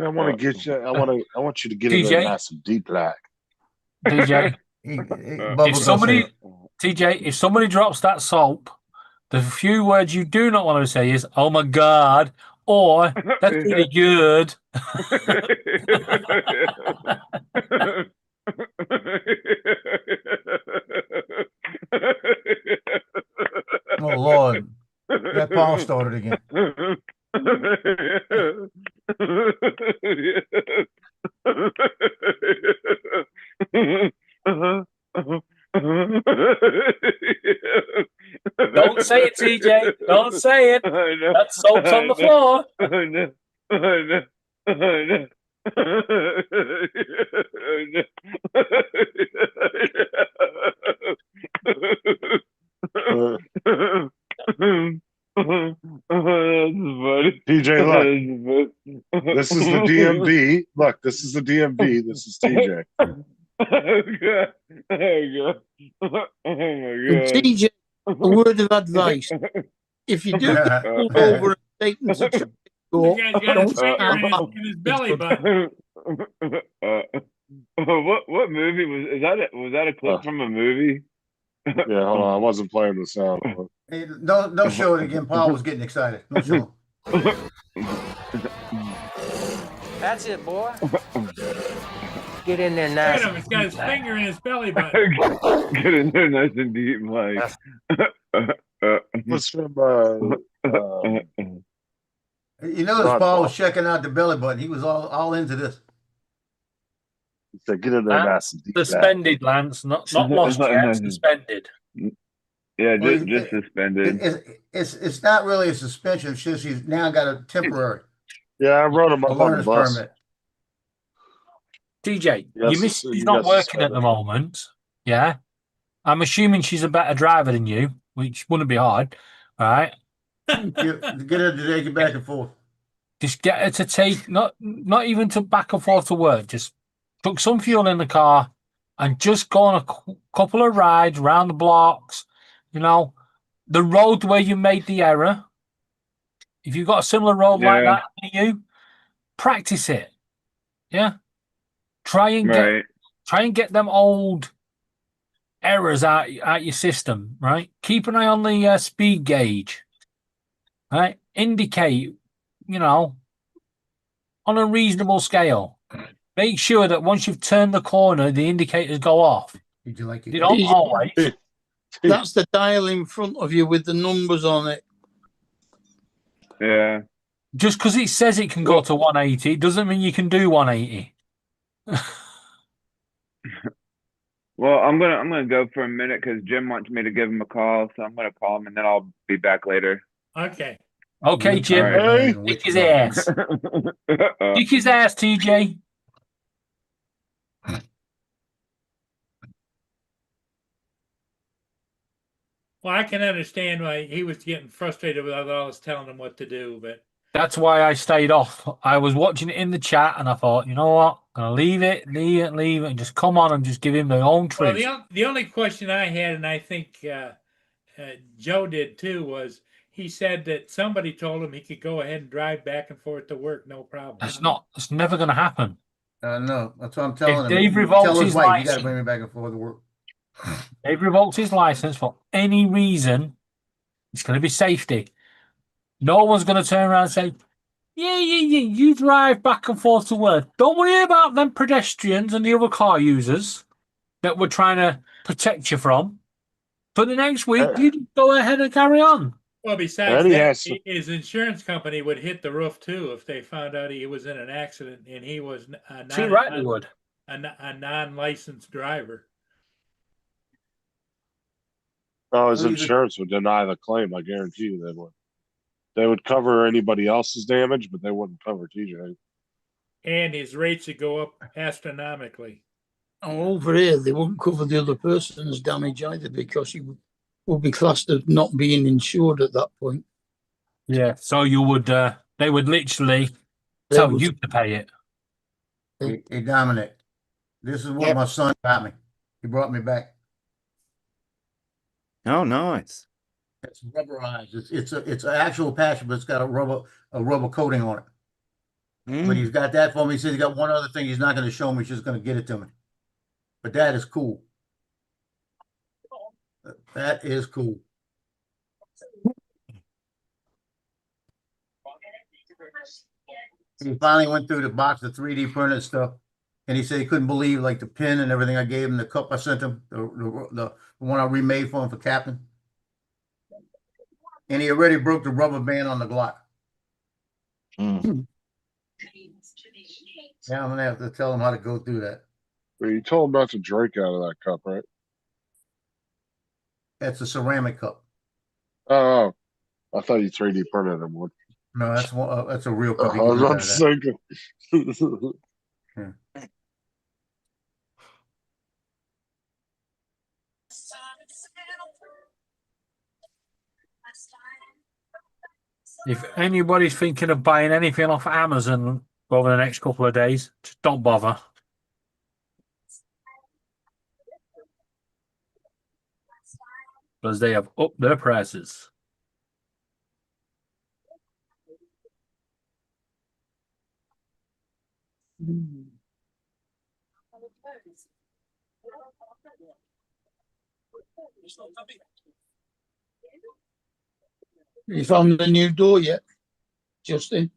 I want to get you. I want you to get it TJ? in nice and deep like. DJ, Bubba if gonna somebody, say, TJ, if somebody drops that soap, the few words you do not want to say is "Oh my God" or "That's really good." oh Lord, that Paul started again. Don't say it, TJ. Don't say it. That soap's on the floor. TJ, look. This is the DMV. Look, this is the DMV. This is TJ. Oh God. Oh God. Oh my God. TJ, a word of advice. If you do get pulled over and taken to The court, guy's got don't his finger start in his belly button. What movie was that? Was that a clip from a movie? Yeah, hold on. I wasn't playing the sound. Hey, don't show it again. Paul was getting excited. Don't show him. That's it, boy. Get in there Look nice. at him. He's got his finger in his belly button. Get in there nice and deep, Mike. Was from You notice Paul was checking out the belly button. He was all into this. he said, "Get in there, nice and deep." Suspended, Lance. Not lost yet. Suspended. Yeah, Well, just suspended. It's not really a suspension. It's just he's now got a temporary Yeah, I wrote him up on the learner's bus. permit. TJ, Yes, your missus is you not got working at suspended. the moment. Yeah. I'm assuming she's a better driver than you, which wouldn't be hard. All right. Get her to take it back and forth. Just get her to take not even to back and forth to work. Just put some fuel in the car and just go on a couple of rides around the blocks. You know, the road where you made the error. If you've got a similar road like that to you, practice it. Yeah. Try and get them old errors out your system, right? Keep an eye on the speed gauge, right? Indicate, on a reasonable scale. Make sure that once you've turned the corner, the indicators go off. Did you like it? They don't always. That's the dial in front of you with the numbers on it. Yeah. Just because it says it can go to 180 doesn't mean you can do 180. Well, I'm gonna go for a minute because Jim wants me to give him a call, so I'm gonna call him and then I'll be back later. Okay. Okay, Jim. Right. Kick his ass. Kick his ass, TJ. Well, I can understand why he was getting frustrated with all us telling him what to do, but That's why I stayed off. I was watching it in the chat and I thought, you know what? I'm going to leave it, and just come on and just give him the own well, truth. the only question I had, and I think Joe did too, was he said that somebody told him he could go ahead and drive back and forth to work, no problem. It's never going to happen. No, that's what I'm telling him. Dave revokes Tell his his wife, you got to license. bring me back and forth to work. They've revoked his license for any reason. It's going to be safety. No one's going to turn around and say, yeah, you drive back and forth to work. Don't worry about them pedestrians and the other car users that we're trying to protect you from. For the next week, you go ahead and carry on. Well, besides that, his insurance company would hit the roof too if they found out he was in an accident and he was Too right they would. A non-licensed driver. Oh, his insurance would deny the claim. I guarantee you they would. They would cover anybody else's damage, but they wouldn't cover TJ. And his rates would go up astronomically. Over here, they wouldn't cover the other person's damage either because he would be classed as not being insured at that point. Yeah. So you would, they would literally tell you to pay it. Hey, Dominic, this is what my son got me. He brought me back. Oh, nice. It's rubberized. It's an actual patch, but it's got a rubber coating on it. But he's got that for me. He says he got one other thing he's not going to show me. He's just going to get it to me. But that is cool. That is cool. He finally went through the box of 3D printed stuff, and he said he couldn't believe like the pin and everything I gave him, the cup I sent him, the one I remade for him for captain. And he already broke the rubber band on the Glock. Yeah, I'm gonna have to tell him how to go through that. But you told him not to drink out of that cup, right? That's a ceramic cup. Oh, I thought you 3D printed him one. No, that's one. That's a real cup. I was about to say. If anybody's thinking of buying anything off Amazon over the next couple of days, just don't bother. Because they have upped their prices. You found the new door yet, Justin?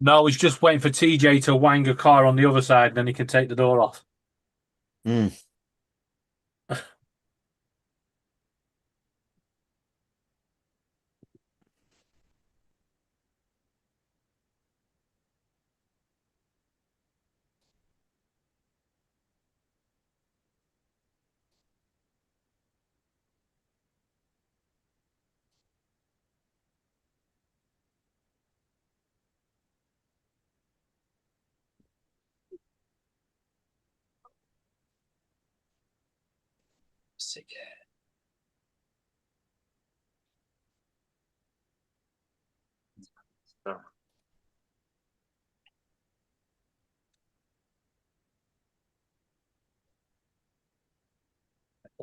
No, he's just waiting for TJ to wang a car on the other side, and then he can take the door off. Mm.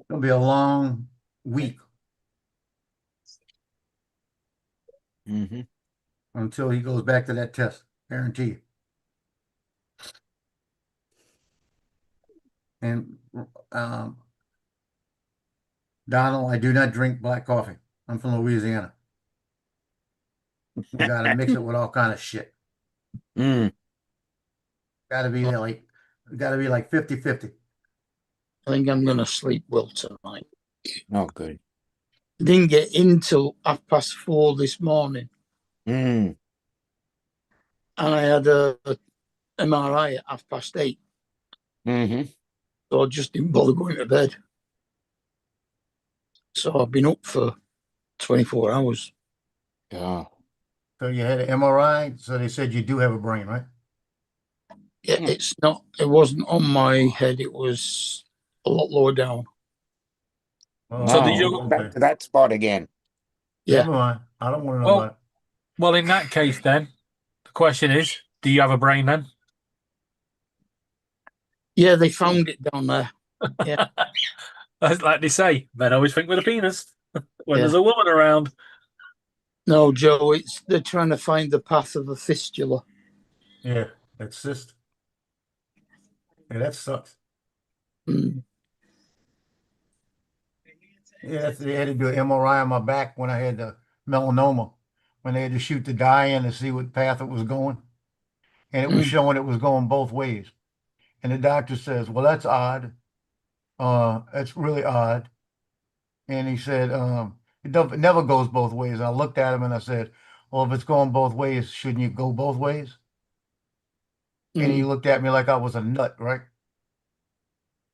It'll be a long week Mm-hmm. until he goes back to that test. Guarantee you. And Donald, I do not drink black coffee. I'm from Louisiana. We gotta mix it with all kind of shit. Mm. Gotta be like 50-50. I think I'm going to sleep well tonight. Oh, good. Didn't get in till 4:30 this morning, Mm. and I had a MRI at 8:30, Mm-hmm. so I just didn't bother going to bed. So I've been up for 24 hours. Yeah. So you had an MRI, so they said you do have a brain, right? Yeah, it's not. It wasn't on my head. It was a lot lower down. Oh, So did Oh, you- back to that spot again. Yeah. Never mind. I don't want to know Well- about it. Well, in that case, then the question is, do you have a brain then? Yeah, they found it down there. As like they say, men always think with a penis when Yeah. there's a woman around. No, Joe, they're trying to find the path of a fistula. Yeah, that's cyst. Yeah, that sucks. Mm. Yeah, they had to do an MRI on my back when I had the melanoma, when they had to shoot the dye in to see what path it was going. And it was showing it was going both ways. And the doctor says, well, that's odd. That's really odd. And he said, it never goes both ways. I looked at him and I said, well, if it's going both ways, shouldn't you go both ways? And he looked at me like I was a nut, right?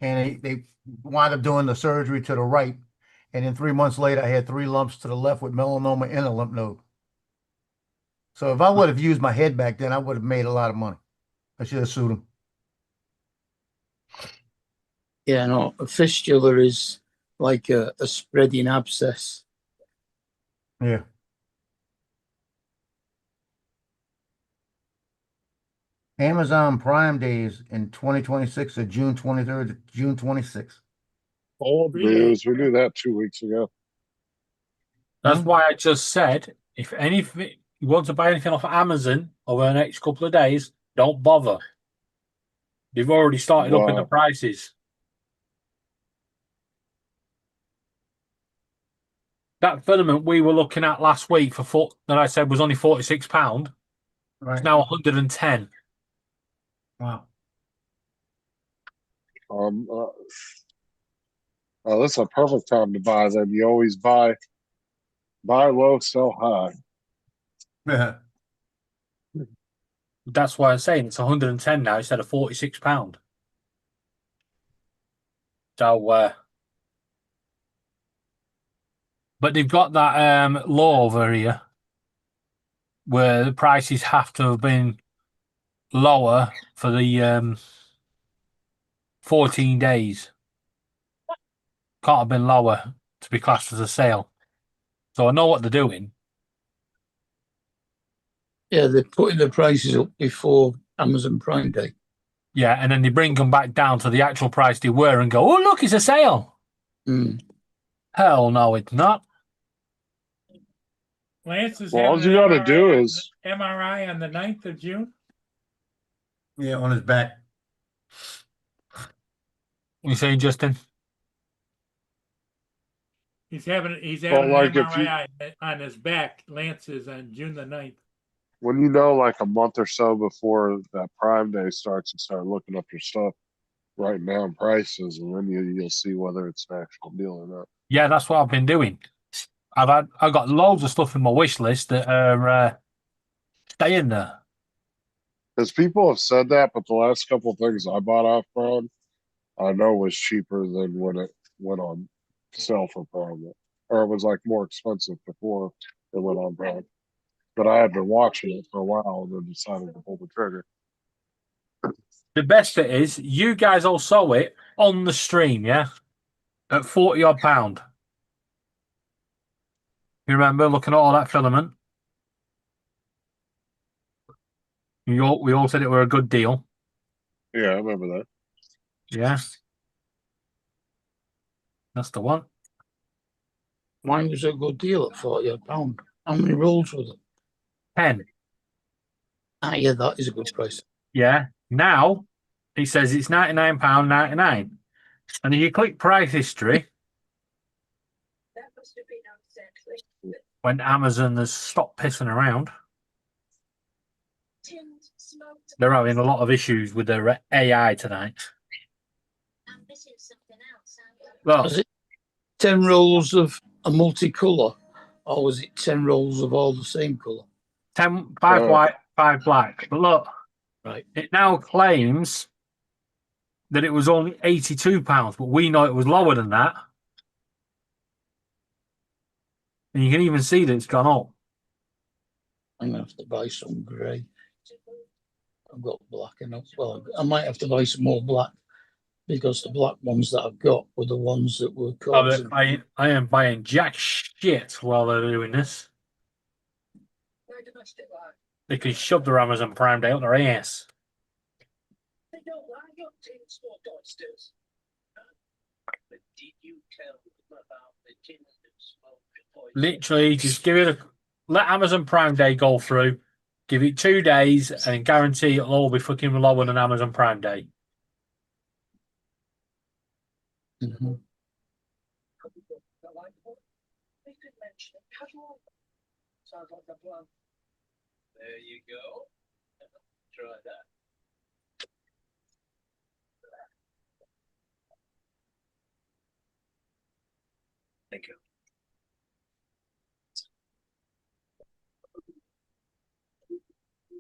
And they wound up doing the surgery to the right. And then 3 months later, I had 3 lumps to the left with melanoma and a lymph node. So if I would have used my head back then, I would have made a lot of money. I should have sued him. Yeah, no, a fistula is like a spreading abscess. Yeah. Amazon Prime Days in 2026 are June 23rd to June 26th. News. We knew that 2 weeks ago. That's why I just said, if anything you want to buy anything off Amazon over the next couple of days, don't bother. They've already started upping the Wow. prices. That filament we were looking at last week that I said was only £46. Right. It's now 110. Wow. That's a perfect time to buy them. You always buy low, sell high. Yeah. That's why I'm saying it's 110 now instead of £46. So, but they've got that law over here where the prices have to have been lower for the 14 days. Can't have been lower to be classed as a sale. So I know what they're doing. Yeah, they're putting the prices up before Amazon Prime Day. Yeah, and then they bring them back down to the actual price they were and go, oh, look, it's a sale. Hell no, it's not. Lance is Well, all having you an gotta do is MRI on the 9th of June. Yeah, on his back. What you saying, Justin? He's having Well, an like if you, MRI on his back. Lance is on June the 9th. when you know, like a month or so before that Prime Day starts, you start looking up your stuff, writing down prices, and then you'll see whether it's an actual deal or not. Yeah, that's what I've been doing. I've got loads of stuff in my wish list that are staying there. Because people have said that, but the last couple of things I bought off Prime, I know was cheaper than when it went on sale for Prime, or it was like more expensive before it went on Prime. But I had been watching it for a while and then decided to pull the trigger. The best bit is you guys all saw it on the stream, yeah, at 40 odd pound. You remember looking at all that filament? We all said it were a good deal. Yeah, I remember that. Yeah, that's the one. Mine was a good deal at £40. How many rolls were there? 10. Ah, yeah, that is a good price. Yeah. Now it says it's £99.99. And if you click price history, when Amazon has stopped pissing around, they're having a lot of issues with their AI tonight. Well, Was it 10 rolls of a multicolour, or was it 10 rolls of all the same colour? 5 white, 5 black. But look, right, it now claims that it was only £82, but we know it was lower than that. And you can even see that it's gone up. I'm going to have to buy some grey. I've got black enough. Well, I might have to buy some more black because the black ones that I've got were the ones that were causing. I am buying jack shit while they're doing this. They can shove their Amazon Prime Day up their ass. Literally, just let Amazon Prime Day go through, give it 2 days, and guarantee it'll all be fucking lower than Amazon Prime Day. Mm-hmm. There you go. Try that. Thank you.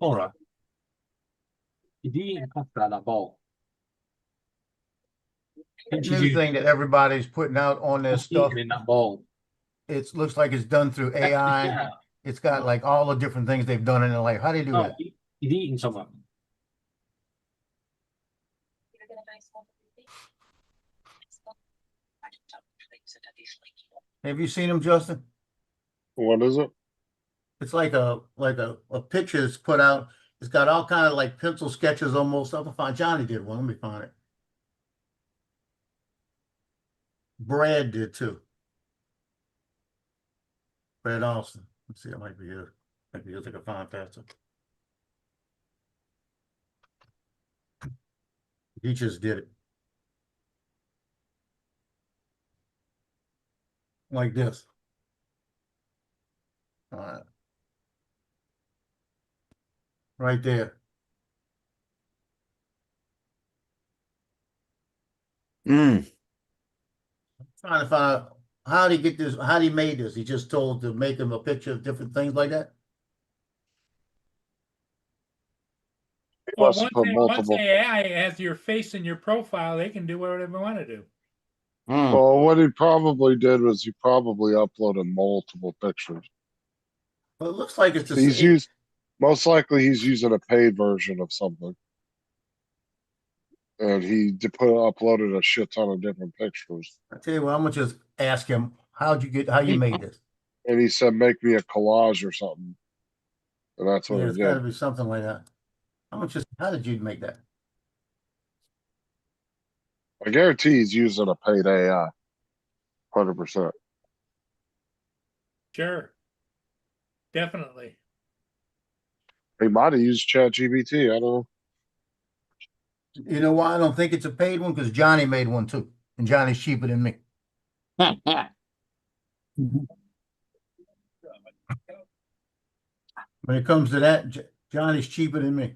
All right. Did you eat coffee out of that bowl? New thing that everybody's putting out on their stuff. In that bowl. It looks like it's done through AI. Yeah. It's got like all the different things they've done in their life. How do you do that? He's eating something. Have you seen them, Justin? What is it? It's like a picture that's put out. It's got all kind of like pencil sketches almost. I'm gonna find Johnny did one. Let me find it. Brad did too. Brad Austin. Let's see, it might be here. Might be here. I can find faster. He just did it. Like this. All right. Right there. Mm. Trying to find out how did he get this, how he made this. He just told to make him a picture of different things like that. Well, Must put once multiple. AI has your face in your profile, they can do whatever they want to do. Well, what he probably did was he probably uploaded multiple pictures. Well, it looks like it's the He's same. used, most likely he's using a paid version of something. And he uploaded a shit ton of different pictures. I tell you what, I'm gonna just ask him, how you made this? And he said, make me a collage or something. And that's what Yeah, he it's gotta did. be something like that. How did you make that? I guarantee he's using a paid AI. 100%. Sure. Definitely. He might have used ChatGPT. I don't know. You know why I don't think it's a paid one? Because Johnny made one too, and Johnny's cheaper than me. When it comes to that, Johnny's cheaper than me.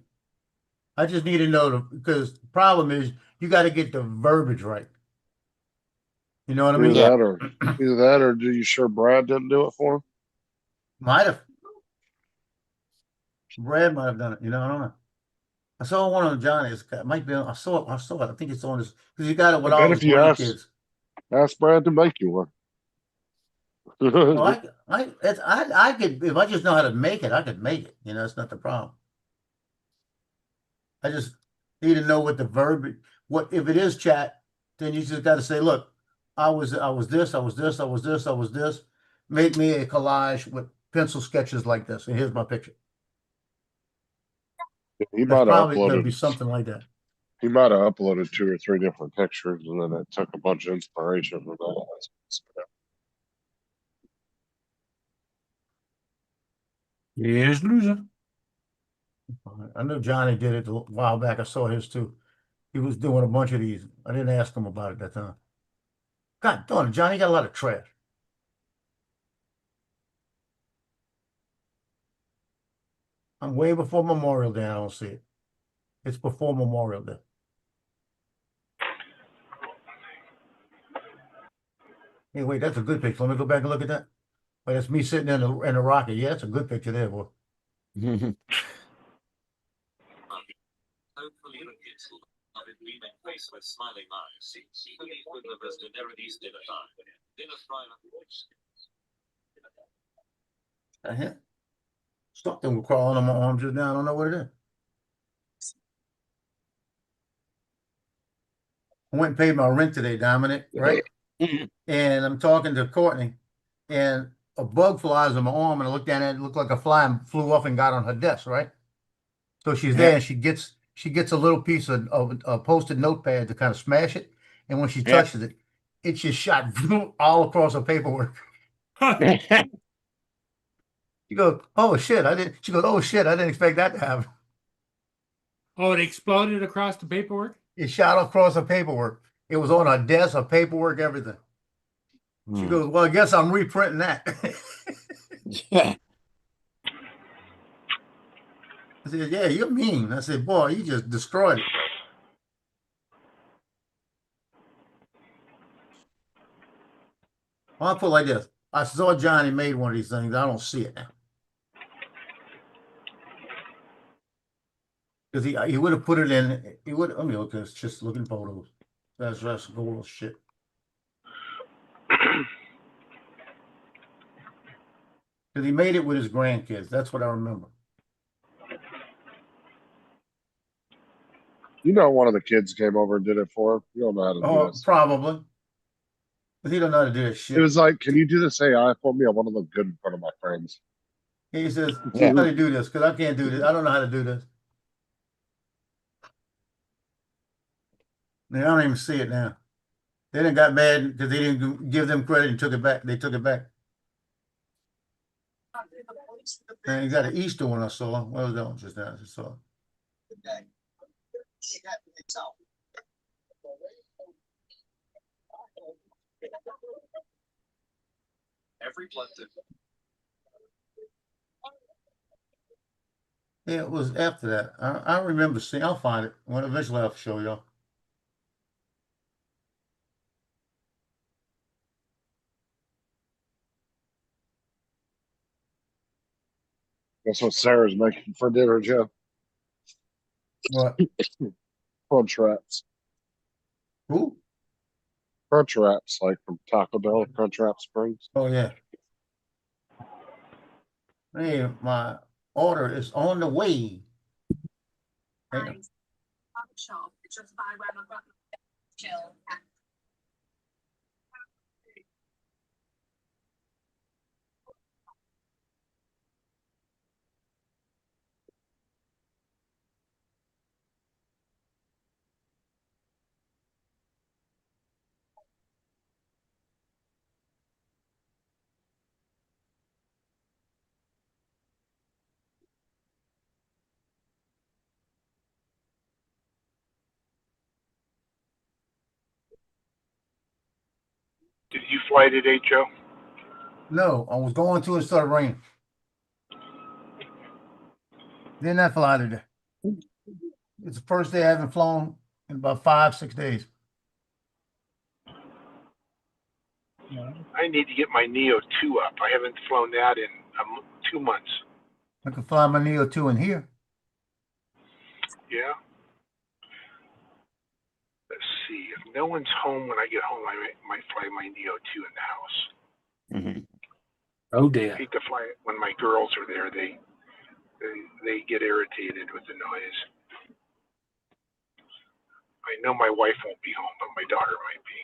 I just need to know because the problem is you got to get the verbiage right. You know what I Either mean? that or either that or do you sure Brad didn't do it for him? Might have. Brad might have done it. You know, I don't know. I saw one on Johnny's. It might be. I saw it. I saw it. I think it's on his because he got it with I all bet his if you grandkids. ask Brad to make you one. Well, I could if I just know how to make it, I could make it. You know, it's not the problem. I just need to know what the verb. What if it is chat? Then you just got to say, look, I was this, I was this, I was this, I was this. Make me a collage with pencil sketches like this, and here's my picture. He That's might have probably going to be uploaded. something like that. He might have uploaded 2 or 3 different pictures, and then it took a bunch of inspiration from that. Here's loser. I know Johnny did it a while back. I saw his too. He was doing a bunch of these. I didn't ask him about it that time. God darn it, Johnny got a lot of trash. I'm way before Memorial Day. I don't see it. It's before Memorial Day. Hey, wait, that's a good picture. Let me go back and look at that. Wait, that's me sitting in a rocket. Yeah, that's a good picture there, boy. Something was crawling on my arm just now. I don't know what it is. I went and paid my rent today, Dominic, right? And I'm talking to Courtney, and a bug flies on my arm, and I looked down at it, it looked like a fly and flew off and got on her desk, right? So she's there, and she gets a little piece of a posted notepad to kind of smash it, and when she touches it, it just shot all across her paperwork. She goes, "Oh shit, I didn't." She goes, "Oh shit, I didn't expect that to happen." Oh, it exploded across the paperwork? It shot across her paperwork. It was on her desk, her paperwork, everything. She goes, "Well, I guess I'm reprinting that." Yeah. I said, "Yeah, you're mean." I said, "Boy, you just destroyed it." I'll put it like this. I saw Johnny made one of these things. I don't see it now. Because he would have put it in, he would, let me look at this, just looking photos. That's gold shit. Because he made it with his grandkids. That's what I remember. You know, one of the kids came over and did it for him. You don't know how to do Oh, this. probably. But he don't know how to do that shit. It was like, can you do this AI for me? I want to look good in front of my friends. He says, Yeah. "How to do this? Because I can't do this. I don't know how to do this." I don't even see it now. They didn't got mad because they didn't give them credit and took it back. They took it back. And he got an Easter one I saw. What was that one just now? I just saw. Yeah, it was after that. I remember seeing. I'll find it. When eventually I'll show y'all. That's what Sarah's making for dinner, Jeff. What? Crunch wraps. Who? Crunch wraps, like from Taco Bell, Crunch Wrap Springs. Oh yeah. Hey, my order is on the way. Hang on. Did you fly today, Joe? No, I was going to, it started raining. Didn't I fly today? It's the first day I haven't flown in about 5-6 days. I need to get my Neo 2 up. I haven't flown that in 2 months. I can fly my Neo 2 in here. Yeah. Let's see. If no one's home when I get home, I might fly my Neo 2 in the house. Oh dear. I hate to fly it when my girls are there. They get irritated with the noise. I know my wife won't be home, but my daughter might be.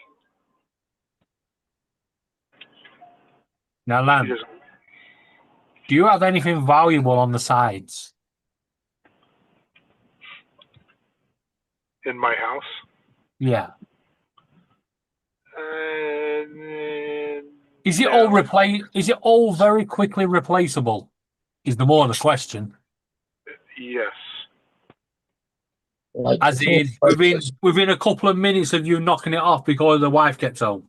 Now, Lan, do you have anything valuable on the sides? In my house? Yeah. Is it all Is it all very quickly replaceable? Is the more the question. Yes. As in, within a couple of minutes of you knocking it off before the wife gets home.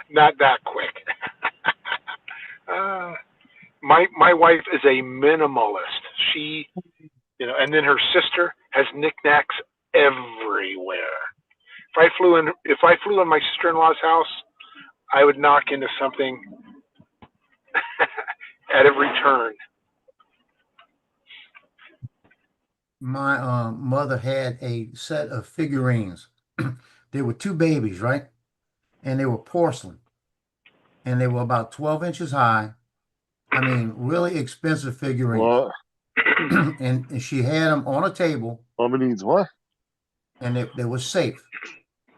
Not that quick. My wife is a minimalist. She, and then her sister has knickknacks everywhere. If I flew in my sister-in-law's house, I would knock into something at every turn. My mother had a set of figurines. There were 2 babies, right? And they were porcelain. And they were about 12 inches high. I mean, really expensive figurines. and she had them on a table. What? And they were safe,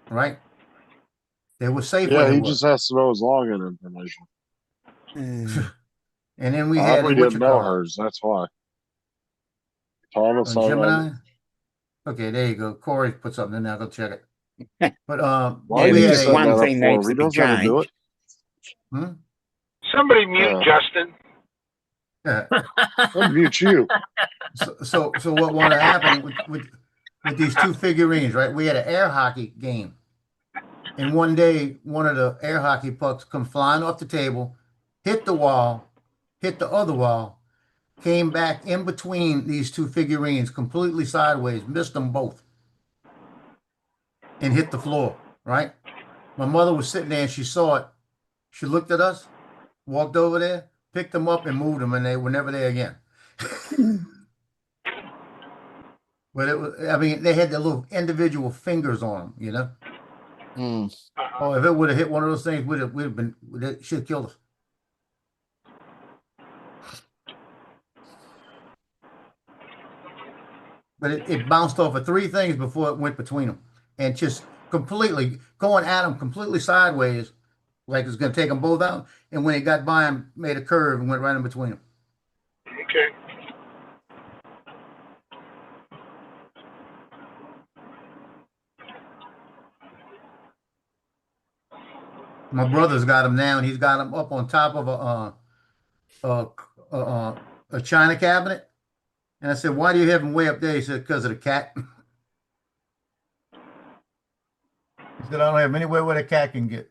right? They were safe. Yeah, he just has to know his login information. And then we had Aubrey didn't know hers. That's why. Thomas Gemini. Okay, there you go. Corey put something in there. I'll go check it. But why we did had one thing needs to be changed. Somebody mute Justin. I'll mute you. So what wanted to happen with these 2 figurines, right? We had an air hockey game. And one day, one of the air hockey pucks come flying off the table, hit the wall, hit the other wall, came back in between these 2 figurines completely sideways, missed them both, and hit the floor, right? My mother was sitting there and she saw it. She looked at us, walked over there, picked them up and moved them, and they were never there again. But it was, I mean, they had their little individual fingers on them, Oh, if it would have hit one of those things, we'd have been, it should have killed us. But it bounced off of 3 things before it went between them, and just completely going at them completely sideways, like it's going to take them both out. And when it got by him, made a curve and went right in between them. Okay. My brother's got him now, and he's got him up on top of a china cabinet. And I said, "Why do you have him way up there?" He said, "Because of the cat." He said, "I don't have anywhere where the cat can get."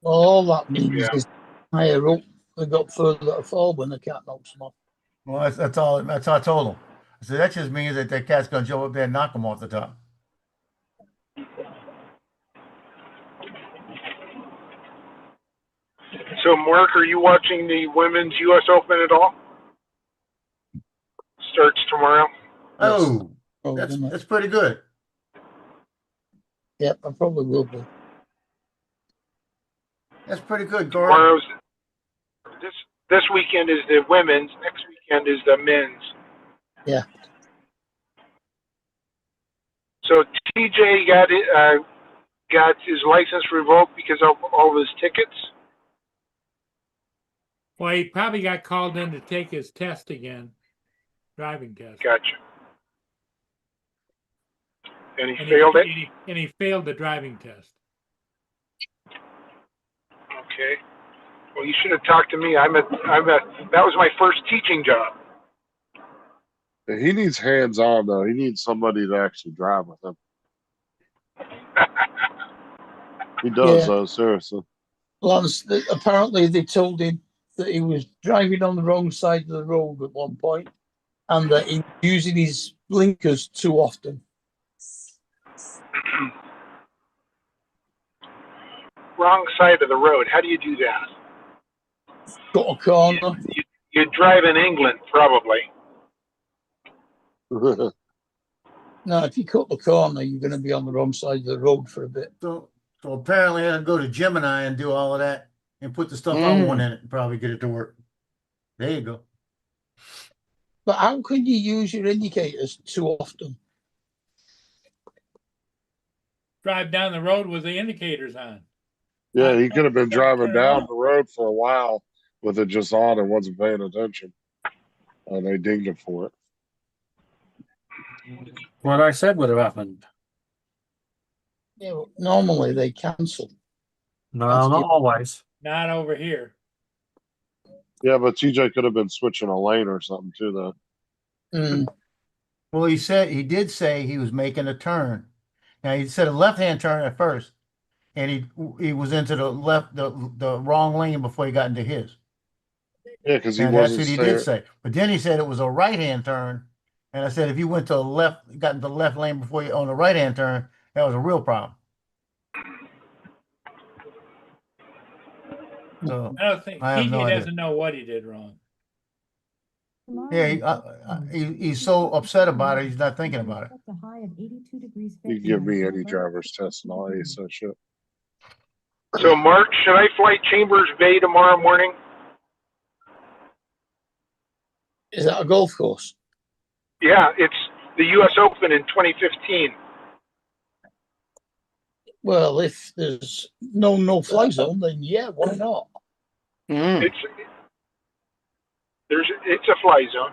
All that means is higher up, they got further to fall when the cat knocks them off. Well, that's all. That's all I told him. I said, "That just means that cat's gonna jump up there and knock him off the top." So, Mark, are you watching the Women's U.S. Open at all? Starts tomorrow. Oh, that's pretty good. Yep, I probably will be. That's pretty good, Corey. Tomorrow's this weekend is the women's. Next weekend is the men's. Yeah. So TJ got his license revoked because of all of his tickets. Well, he probably got called in to take his test again, driving test. Gotcha. And he failed it? And he failed the driving test. Okay. Well, you should have talked to me. that was my first teaching job. He needs hands-on, though. He needs somebody to actually drive with him. He does, Yeah. though, seriously. Lance, apparently they told him that he was driving on the wrong side of the road at one point and that he was using his blinkers too often. Wrong side of the road. How do you do that? Got a corner. You drive in England, probably. No, if you cut the corner, you're going to be on the wrong side of the road for a bit. So apparently I'll go to Gemini and do all of that and put the stuff I want in it and probably get it to work. There you go. But how can you use your indicators too often? Drive down the road with the indicators on. Yeah, he could have been driving down the road for a while with it just on and wasn't paying attention. And they dinged him for it. What I said would have happened. Yeah, well, normally they cancel. No, not always. Not over here. Yeah, but TJ could have been switching a lane or something too, though. Well, he did say he was making a turn. Now he said a left-hand turn at first, and he was into the wrong lane before he got into his. Yeah, because he And wasn't. that's what he did say. But then he said it was a right-hand turn, and I said if you went to the left, got into the left lane before you on the right-hand turn, that was a real problem. So I don't think I have TJ no idea. doesn't know what he did wrong. Yeah, he's so upset about it, he's not thinking about it. You give me any driver's test and all ace that shit. So, Mark, should I fly Chambers Bay tomorrow morning? Is that a golf course? Yeah, it's the U.S. Open in 2015. Well, if there's no fly zone, then yeah, why not? It's a fly zone.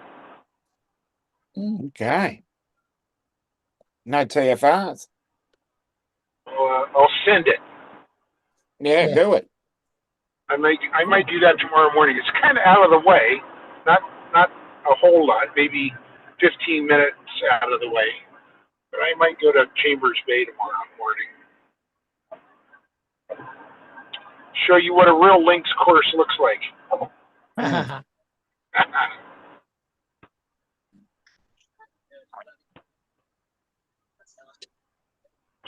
Okay. No TFRs. I'll send it. Yeah, do it. I might do that tomorrow morning. It's kind of out of the way, not a whole lot, maybe 15 minutes out of the way. But I might go to Chambers Bay tomorrow morning. Show you what a real links course looks like.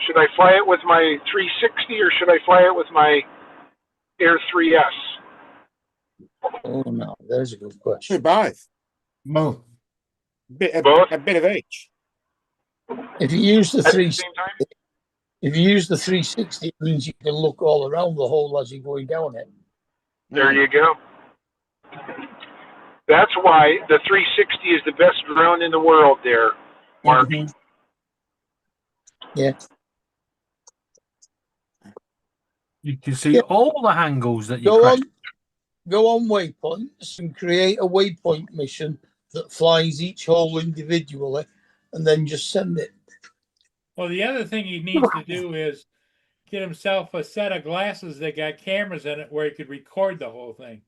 Should I fly it with my 360 or should I fly it with my Air 3S? Oh no, there's a good question. Do both. Both. Both? A bit of each. If you use the At the 360, same time? if you use the 360, it means you can look all around the hole as you're going down it. There you go. That's why the 360 is the best drone in the world there, Mark. Yeah. You can see all the angles that you Go crash. on, go on waypoints and create a waypoint mission that flies each hole individually, and then just send it. Well, the other thing he needs to do is get himself a set of glasses that got cameras in it where he could record the whole thing.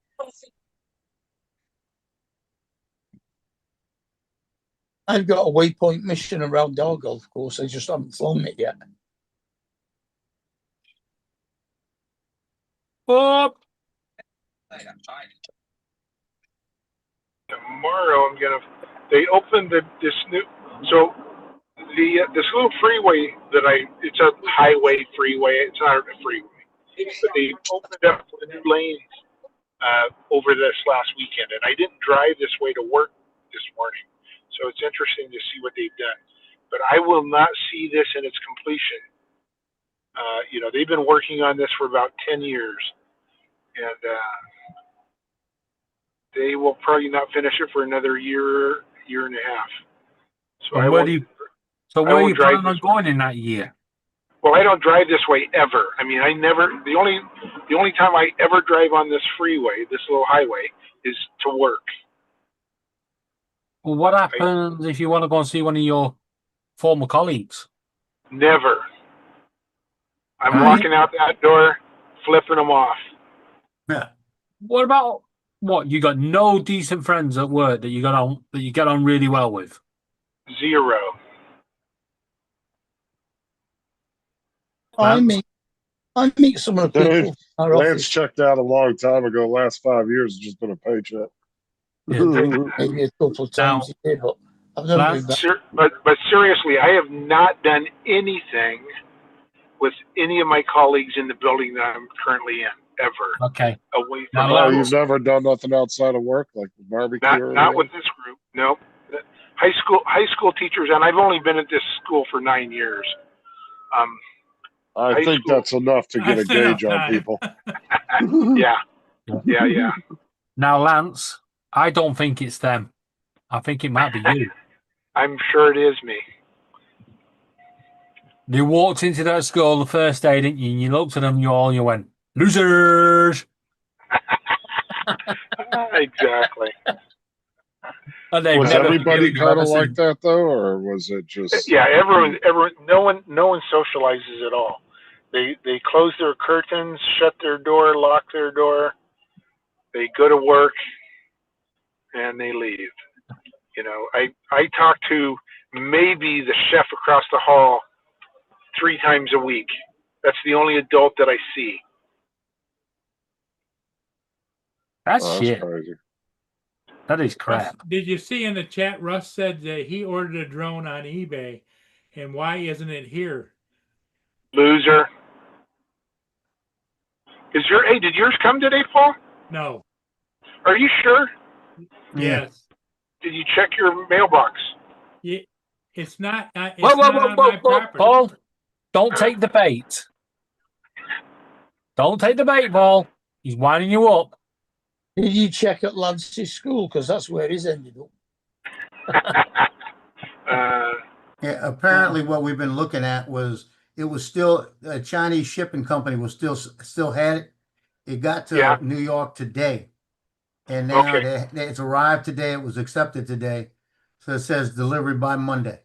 I've got a waypoint mission around our golf course. I just haven't flown it yet. Bob. Tomorrow they opened this new, so this little freeway it's a highway freeway, it's not a freeway, but they opened up the new lanes over this last weekend, and I didn't drive this way to work this morning, so it's interesting to see what they've done. But I will not see this in its completion. They've been working on this for about 10 years, and they will probably not finish it for another year and a half. So And where are you planning on going in that year? Well, I don't drive this way ever. I mean, the only time I ever drive on this freeway, this little highway, is to work. Well, what happens if you want to go and see one of your former colleagues? Never. I'm walking out that door, flipping them off. Yeah. What about what? You got no decent friends at work that you get on really well with? Zero. I I meet some of the people Dave, in our Lance office, checked out a long time ago. Last 5 years, it's just been a paycheck. maybe a couple of times a year, but I've never been back. But seriously, I have not done anything with any of my colleagues in the building that I'm currently in ever. Okay. Away from Oh, school. you've never done nothing outside of work, like the barbecue or Not anything? with this group. No. High school teachers, and I've only been at this school for 9 years. I high think school- that's enough to get a That's enough gauge on time. people. Yeah. Now, Lance, I don't think it's them. I think it might be you. I'm sure it is me. You walked into that school the first day, didn't you? And you looked at them, you went, losers. Exactly. And they've Was never everybody forgiven you kind ever of like since. that though, or was it just? Yeah, everyone, no one socializes at all. They close their curtains, shut their door, lock their door. They go to work, and they leave. You know, I talk to maybe the chef across the hall 3 times a week. That's the only adult that I see. That's Oh, shit. crazy. That is Russ, crap. did you see in the chat? Russ said that he ordered a drone on eBay, and why isn't it here? Loser. Did yours come today, Paul? No. Are you sure? Yes. Did you check your mailbox? Yeah. It's not. It's Whoa, not on my property. Paul, don't take the bait. Don't take the bait, Paul. He's winding you up. Did you check at Lance's school? Because that's where he's ended up. Yeah, apparently what we've been looking at was, it was still, a Chinese shipping company was still had it. It got to New York today. And now it's arrived today. It was accepted today. So it says delivery by Monday.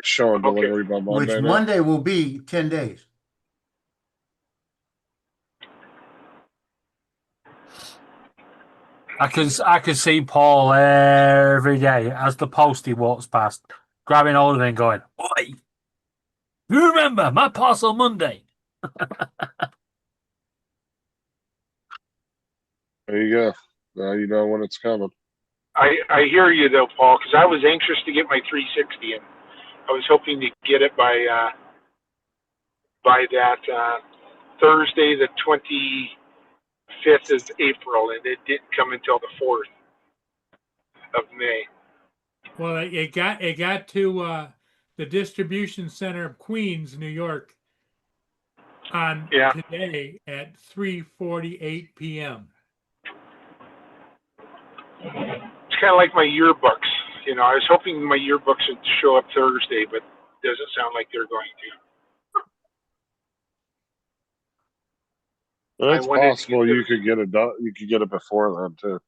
Showing delivery by Monday. Which now. Monday will be 10 days. I can see Paul every day as the postie walks past, grabbing hold of it and going, "Oi, you remember my parcel Monday?" There you go. Now you know when it's coming. I hear you though, Paul, because I was anxious to get my 360, and I was hoping to get it by that Thursday, the 25th of April, and it didn't come until the 4th of May. Well, it got to the distribution center of Queens, New York, on today at 3:48 p.m. It's kind of like my yearbooks. You know, I was hoping my yearbooks would show up Thursday, but it doesn't sound like they're going to. It's possible you could get it done. You could get it before then too.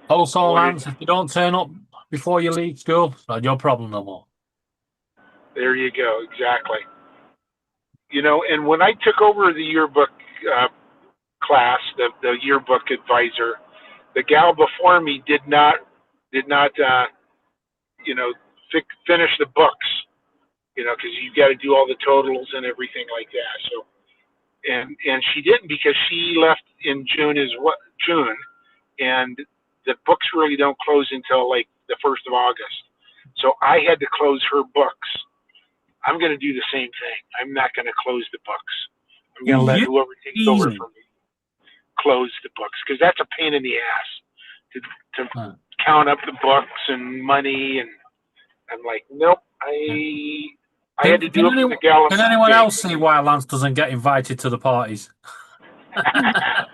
Also, Lance, if you don't turn up before you leave school, it's not your problem no more. There you go. Exactly. You know, and when I took over the yearbook class, the yearbook advisor, the gal before me did not you know, finish the books, you know, because you got to do all the totals and everything like that. So, and she didn't, because she left in June, and the books really don't close until like the 1st of August. So I had to close her books. I'm going to do the same thing. I'm not going to close the books. I'm going to let whoever takes over from me close the books, because that's a pain in the ass to count up the books and money, and I'm like, nope. I had to do it for the gal. Can anyone else see why Lance doesn't get invited to the parties? Yeah,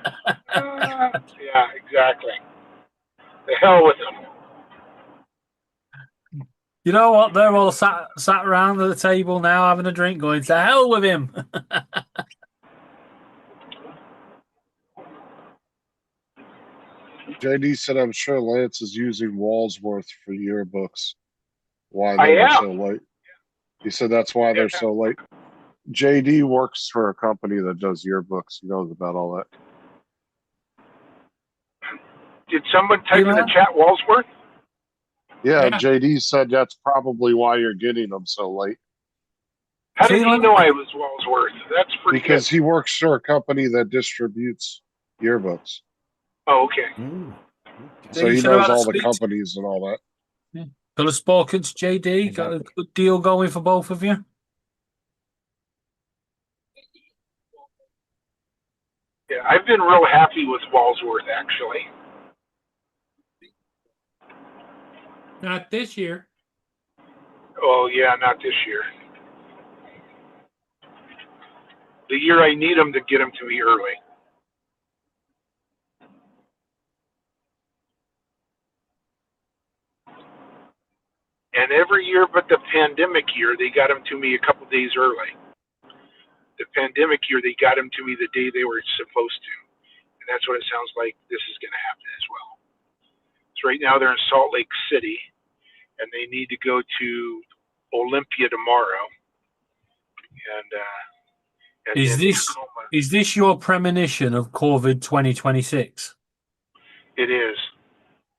exactly. The hell with them. You know what? They're all sat around the table now having a drink, going, "To hell with him." JD said, "I'm sure Lance is using Walsworth for yearbooks. Why I they were am. so late?" He said that's why they're so late. JD works for a company that does yearbooks. He knows about all that. Did someone type in the chat Walsworth? Yeah, JD said that's probably why you're getting them so late. How did See, he like- know I was Walsworth? That's pretty Because good. he works for a company that distributes yearbooks. Oh, okay. So You he should have knows had a all the speech. companies and all that. Could have spoken to JD. Got a good deal going for both of you. Yeah, I've been real happy with Walsworth, actually. Not this year. Oh, yeah, not this year. The year I need them to get them to me early. And every year but the pandemic year, they got them to me a couple days early. The pandemic year, they got them to me the day they were supposed to. And that's what it sounds like this is going to happen as well. So right now they're in Salt Lake City, and they need to go to Olympia tomorrow. And Is then this Tacoma. is this your premonition of COVID 2026? It is.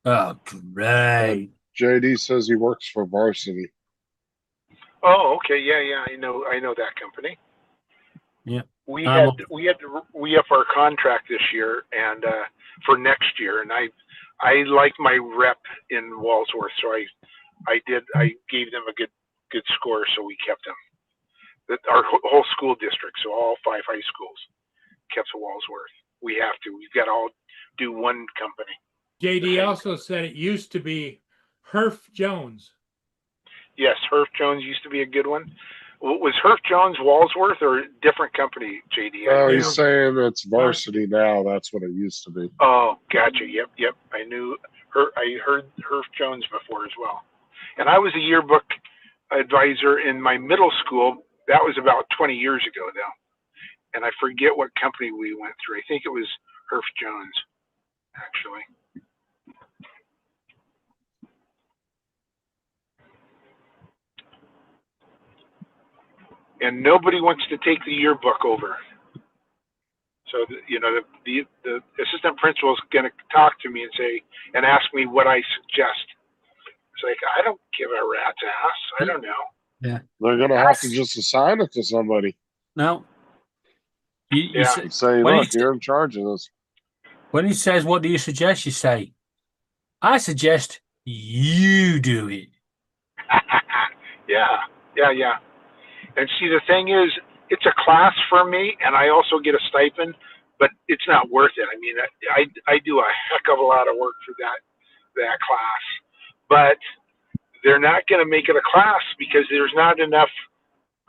Oh, great. JD says he works for Varsity. Oh, okay, yeah, I know that company. Yeah. We had to re-up our contract this year and for next year, and I like my rep in Walsworth, so I gave them a good score, so we kept them. Our whole school district, so all 5 high schools, kept Walsworth. We have to. We've got to all do one company. JD also said it used to be Herf Jones. Yes, Herf Jones used to be a good one. Was Herf Jones Walsworth or a different company, JD? Oh, he's saying it's Varsity now. That's what it used to be. Oh, gotcha. Yep. I knew her. I heard Herf Jones before as well. And I was a yearbook advisor in my middle school. That was about 20 years ago, though. And I forget what company we went through. I think it was Herf Jones, actually. And nobody wants to take the yearbook over. So, the assistant principal is going to talk to me and ask me what I suggest. It's like, I don't give a rat's ass. I don't know. Yeah. They're going to have to just assign it to somebody. No. You say, when look, you're in charge of this. When he says, what do you suggest? You say, I suggest you do it. Yeah. And see, the thing is, it's a class for me, and I also get a stipend, but it's not worth it. I mean, I do a heck of a lot of work for that class, but they're not going to make it a class because there's not enough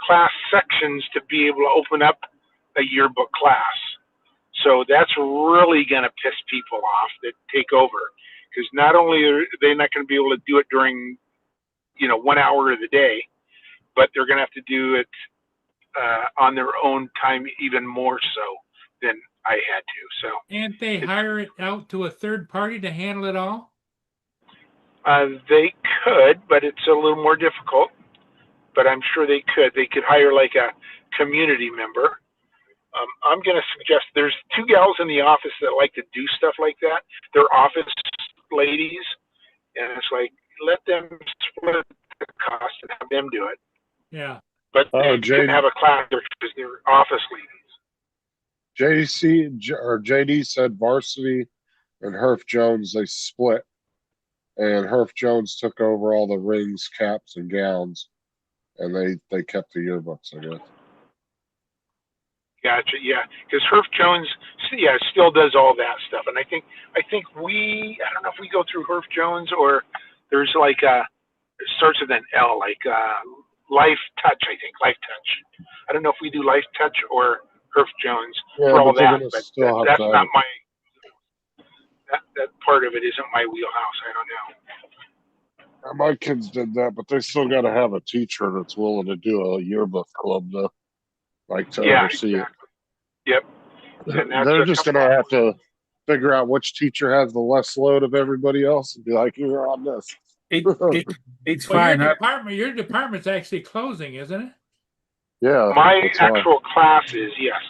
class sections to be able to open up a yearbook class. So that's really going to piss people off that take over, because not only are they not going to be able to do it during 1 hour of the day, but they're going to have to do it on their own time, even more so than I had to. So Can't they hire it out to a third party to handle it all? they could, but it's a little more difficult. But I'm sure they could. They could hire like a community member. I'm going to suggest there's 2 gals in the office that like to do stuff like that. They're office ladies, and it's like, let them split the cost and have them do it. Yeah. But they can have a class because they're office ladies. JD said Varsity and Herf Jones, they split. And Herf Jones took over all the rings, caps, and gowns. And they kept the yearbooks, I guess. Gotcha. Yeah, because Herf Jones, still does all that stuff, and I think I don't know if we go through Herf Jones or there's like it starts with an L, like Life Touch. I think Life Touch. I don't know if we do Life Touch or Herf Jones for all that, but that's not my. That part of it isn't my wheelhouse. I don't know. My kids did that, but they still got to have a teacher that's willing to do a yearbook club, though, like to oversee it. Yep. They're just going to have to figure out which teacher has the less load of everybody else and be like, you're on this. It's well, fine. Your department's actually closing, isn't it? Yeah. My actual class is, yes.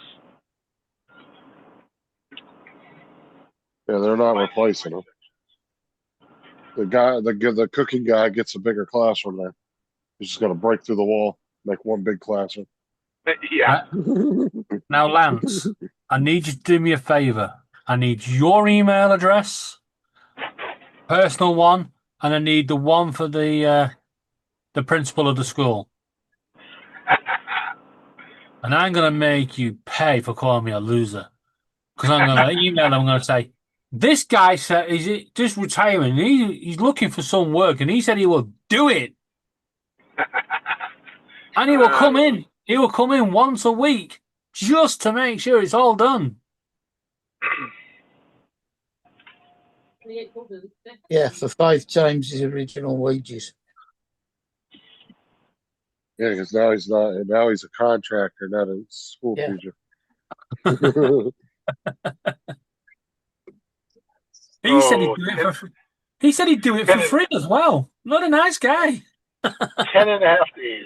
Yeah, they're not replacing them. The cooking guy gets a bigger classroom there. He's just going to break through the wall. Make one big classroom. Yeah. Now, Lance, I need you to do me a favor. I need your email address, personal one, and I need the one for the principal of the school. And I'm going to make you pay for calling me a loser. Because I'm going to email him, I'm going to say, this guy said he's just retiring. He's looking for some work, and he said he will do it. And he will come in. He will come in once a week just to make sure it's all done. Yeah, for 5 times his original wages. Yeah, because now he's not, and now he's a contractor, not a school teacher. He said he'd do it for free. He said he'd do it for free as well. Not a nice guy. 10.5 days.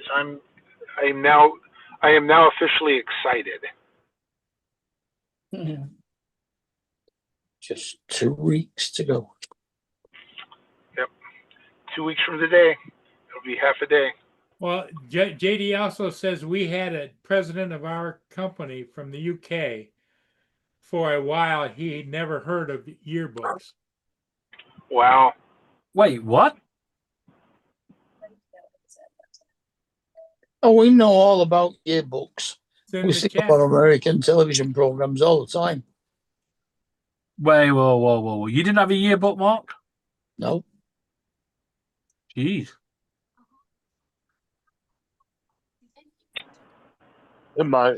I am now officially excited. Just 2 weeks to go. Yep. 2 weeks from today, it'll be half a day. Well, JD also says we had a president of our company from the UK for a while. He never heard of yearbooks. Wow. Wait, what? Oh, we know all about yearbooks. in We the see chat. them on American television programs all the time. Wait, whoa. You didn't have a yearbook, Mark? No. Jeez. It might.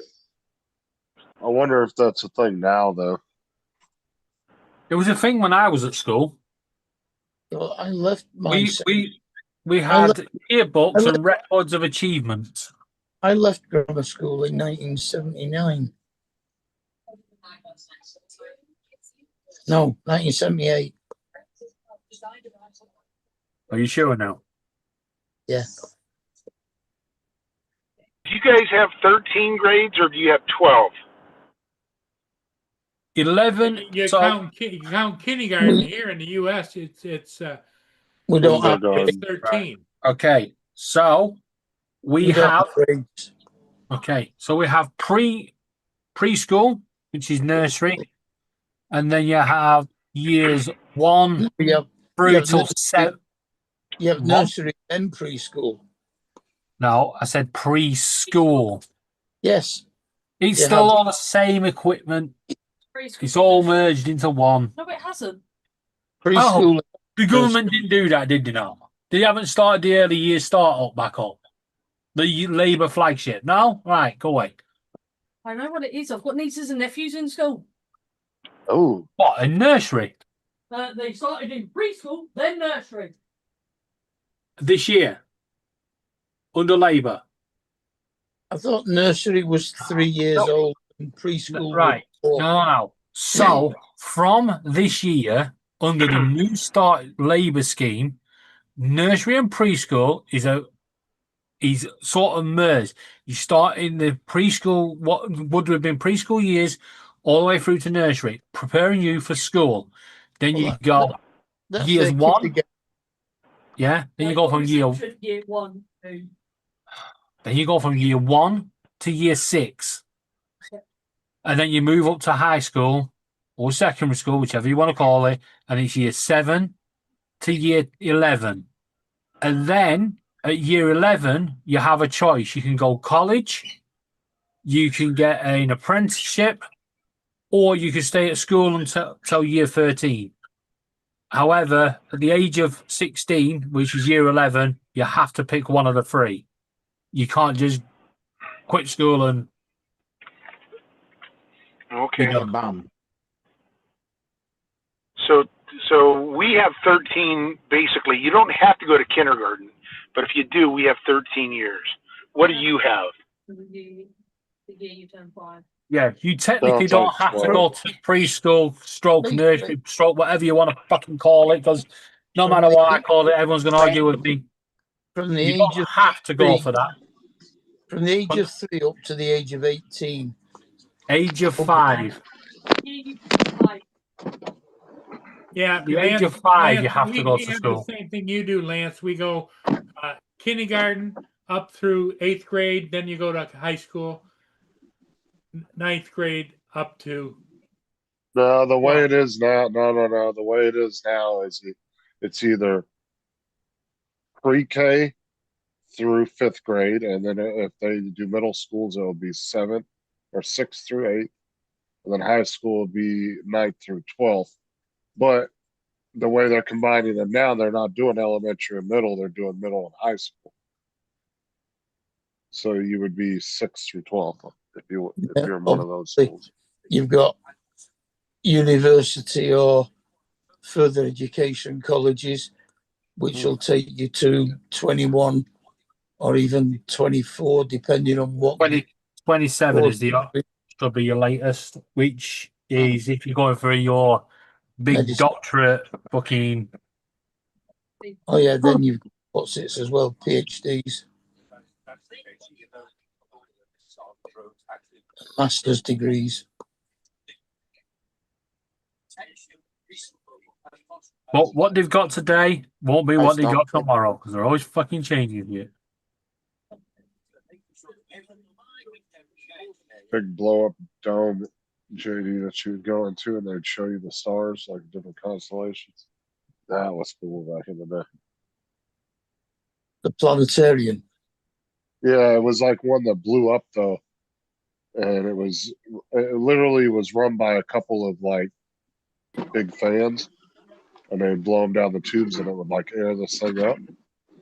I wonder if that's a thing now, though. It was a thing when I was at school. Well, I left my. We had yearbooks and records of achievements. I left grammar school in 1979. No, 1978. Are you sure now? Yeah. Do you guys have 13 grades or do you have 12? 11. You count kindergarten here in the U.S. It's we don't have it's 13. Okay, so we don't have grades. okay, so we have preschool, which is nursery, and then you have years 1 through till 7. You have nursery and preschool. No, I said preschool. Yes. It's You still have- all the same equipment. It's all merged into one. No, it hasn't. Preschool. The government didn't do that, did they not? They haven't started the early years start up back up. The Labour flagship. No? Right, go away. I know what it is. I've got nieces and nephews in school. Oh. What, in nursery? They started in preschool, then nursery. This year? Under Labour? I thought nursery was 3 years old and preschool. Right. Was 4. No. So, from this year, under the new start Labour scheme, nursery and preschool is sort of merged. You start in the preschool, what would have been preschool years, all the way through to nursery, preparing you for school. Then you go That's years their 1. kindergarten. Yeah. Then you go from year 1, 2. Then you go from year 1 to year 6. And then you move up to high school or secondary school, whichever you want to call it, and it's year 7 to year 11. And then at year 11, you have a choice. You can go college, you can get an apprenticeship, or you can stay at school until year 13. However, at the age of 16, which is year 11, you have to pick one of the 3. You can't just quit school and Okay. Bomb. So we have 13. Basically, you don't have to go to kindergarten, but if you do, we have 13 years. What do you have? The year you turn 5. yeah, you technically Sounds don't like have to go to preschool, stroke nursery, stroke whatever you want to fucking call it, because no matter what I call it, everyone's going to argue with me. From the You age don't of have to go 3 for that. From the age of 3 up to the age of 18. Age of 5. Yeah, The age of 5, you have to go we to have school. the same thing you do, Lance. We go kindergarten, up through 8th grade, then you go to high school. 9th grade up to No, the way Well- it is now, no. The way it is now is it's either pre-K through 5th grade, and then if they do middle schools, it'll be 7th or 6th through 8th, and then high school will be 9th through 12th. But the way they're combining them now, they're not doing elementary and middle, they're doing middle and high school. So you would be 6th through 12th if you're in one of those schools. You've got university or further education colleges, which will take you to 21 or even 24, depending on what. 27 is should be your latest, which is if you're going for your big Medicine. doctorate fucking. Oh yeah, then you've got it as well, PhDs, master's degrees. But what they've got today won't be what they got stopped it. tomorrow because they're always fucking changing it. Big blow up dome, JD, that you would go into, and they'd show you the stars, like different constellations. That was cool back in the day. The planetarium. Yeah, it was like one that blew up though, and it literally was run by a couple of like big fans, and they'd blow them down the tubes, and it would like air this thing up.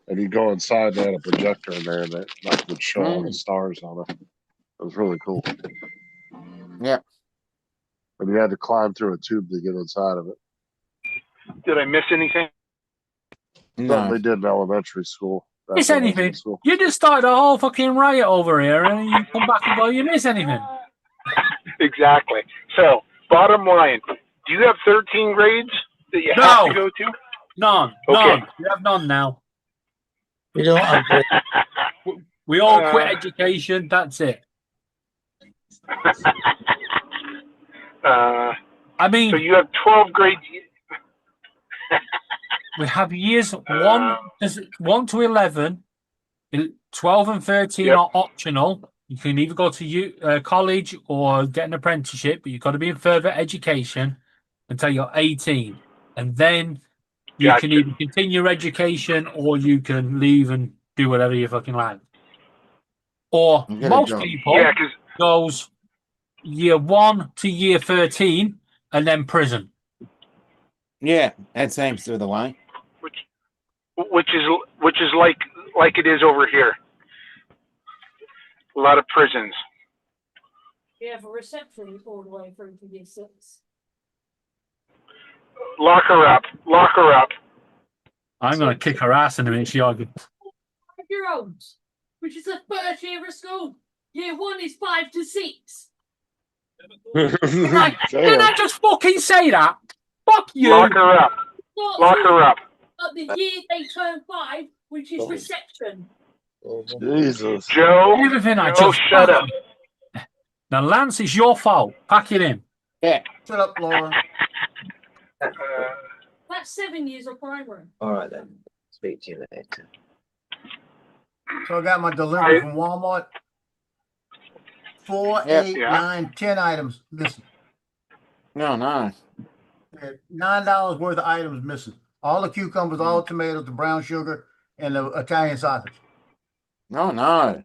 And you go inside, they had a projector in there, and it like would show all the stars on it. It was really cool. Yeah. And you had to climb through a tube to get inside of it. Did I miss anything? Something they did in elementary school. Miss That's when I was in anything? school. You just started a whole fucking riot over here, and you come back and go, "You miss anything?" Exactly. So, bottom line, do you have 13 grades that you have to go to? None. Okay. None. We have none now. We don't have We all quit education. That's it. I mean, so you have 12 grades. we have years 1 to 11, 12 and 13 Yep. are optional. You can either go to college or get an apprenticeship, but you've got to be in further education until you're 18. And then you Gotcha. can either continue your education or you can leave and do whatever you fucking like. Or You get a most job. people Yeah, 'cause goes year 1 to year 13 and then prison. Yeah, that seems to the way. which is like it is over here. A lot of prisons. We have a reception all the way through to year 6. Lock her up. Lock her up. I'm going to kick her ass in a minute. She argued. 5-year-olds, which is the first year of school. Year 1 is 5 to 6. Did I just fucking say that? Fuck you. Lock her up. Lock her up. At the year they turn 5, which is reception. Jesus. Joe. Everything I Joe, just shut up. Now, Lance, it's your fault. Pack it in. Yeah. Shut up, Laura. That's 7 years of primary. All right then. Speak to you later. So I got my delivery from Walmart. 4, Yeah. 8, Yeah. 9, 10 items missing. No. $9 worth of items missing. All the cucumbers, all the tomatoes, the brown sugar, and the Italian sausage. No.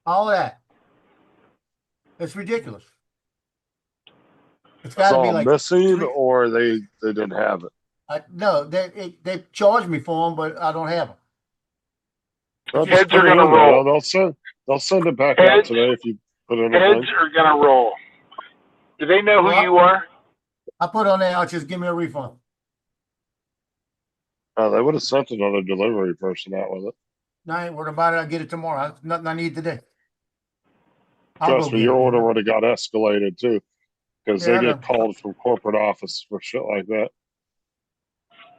All of that. It's ridiculous. It's It's got to be all like missing, or they didn't have it. no. They charged me for them, but I don't have them. They'll just Heads put are it gonna in there. roll. They'll send it back out Heads- today if you put it in the Heads thing. are gonna roll. Do they know who Well, you are? I put on there. I'll just give me a refund. They would have sent another delivery person out with it. No, I ain't worried about it. I'll get it tomorrow. Nothing I need today. I'll Trust go me, get your it. order would have got escalated too, because Yeah, I they know. get called from corporate office for shit like that.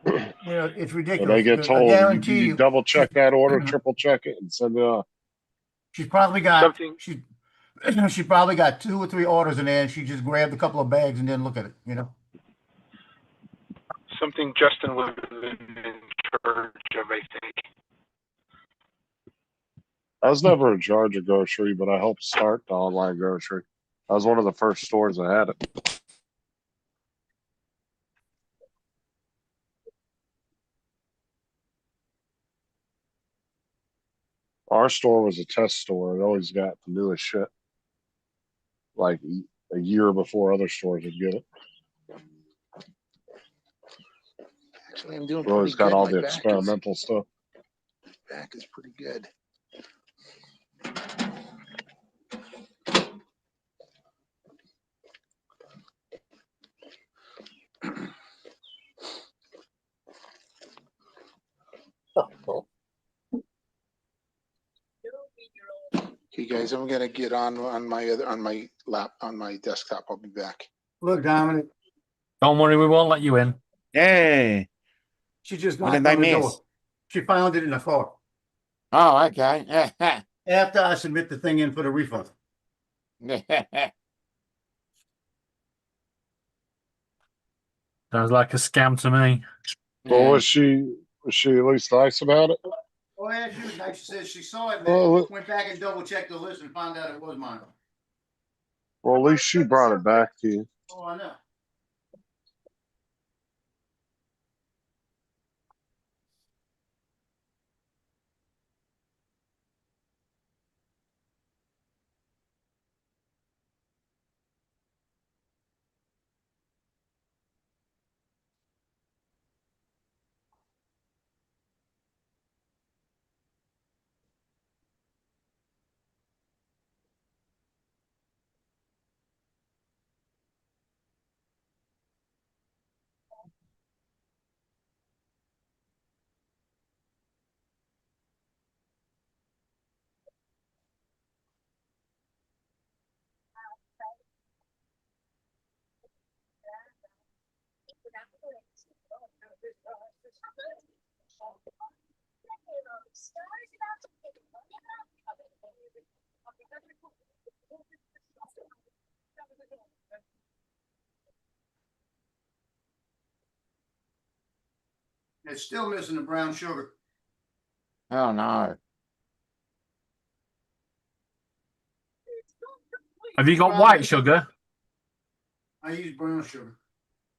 You know, it's And ridiculous. they get 'cause I told, guarantee you you, double check that order, triple check it, and send it off. she's probably got Something. she probably got 2 or 3 orders in there, and she just grabbed a couple of bags and didn't look at it. You know. Something Justin would have been in charge of, I think. I was never in charge of grocery, but I helped start the online grocery. I was one of the first stores that had it. Our store was a test store. It always got the newest shit, like a year before other stores would get it. Actually, I'm doing We always pretty got good. all My the back experimental stuff. back is pretty good. Okay, guys, I'm gonna get on my desktop. I'll be back. Look, Dominic, Don't worry, we won't let you in. Yay. she just What did knocked I on the door. miss? She found it in the car Oh, okay. after I submit the thing in for the refund. Sounds like a scam to me. Well, was she at least nice about it? Oh, yeah, she was nice. She said she saw it, Well, man. Went back and double checked the list and found out it was mine. Well, at least she brought it back to you. Oh, I know. It's still missing the brown sugar. Oh, no. Have you got white sugar? I use brown sugar.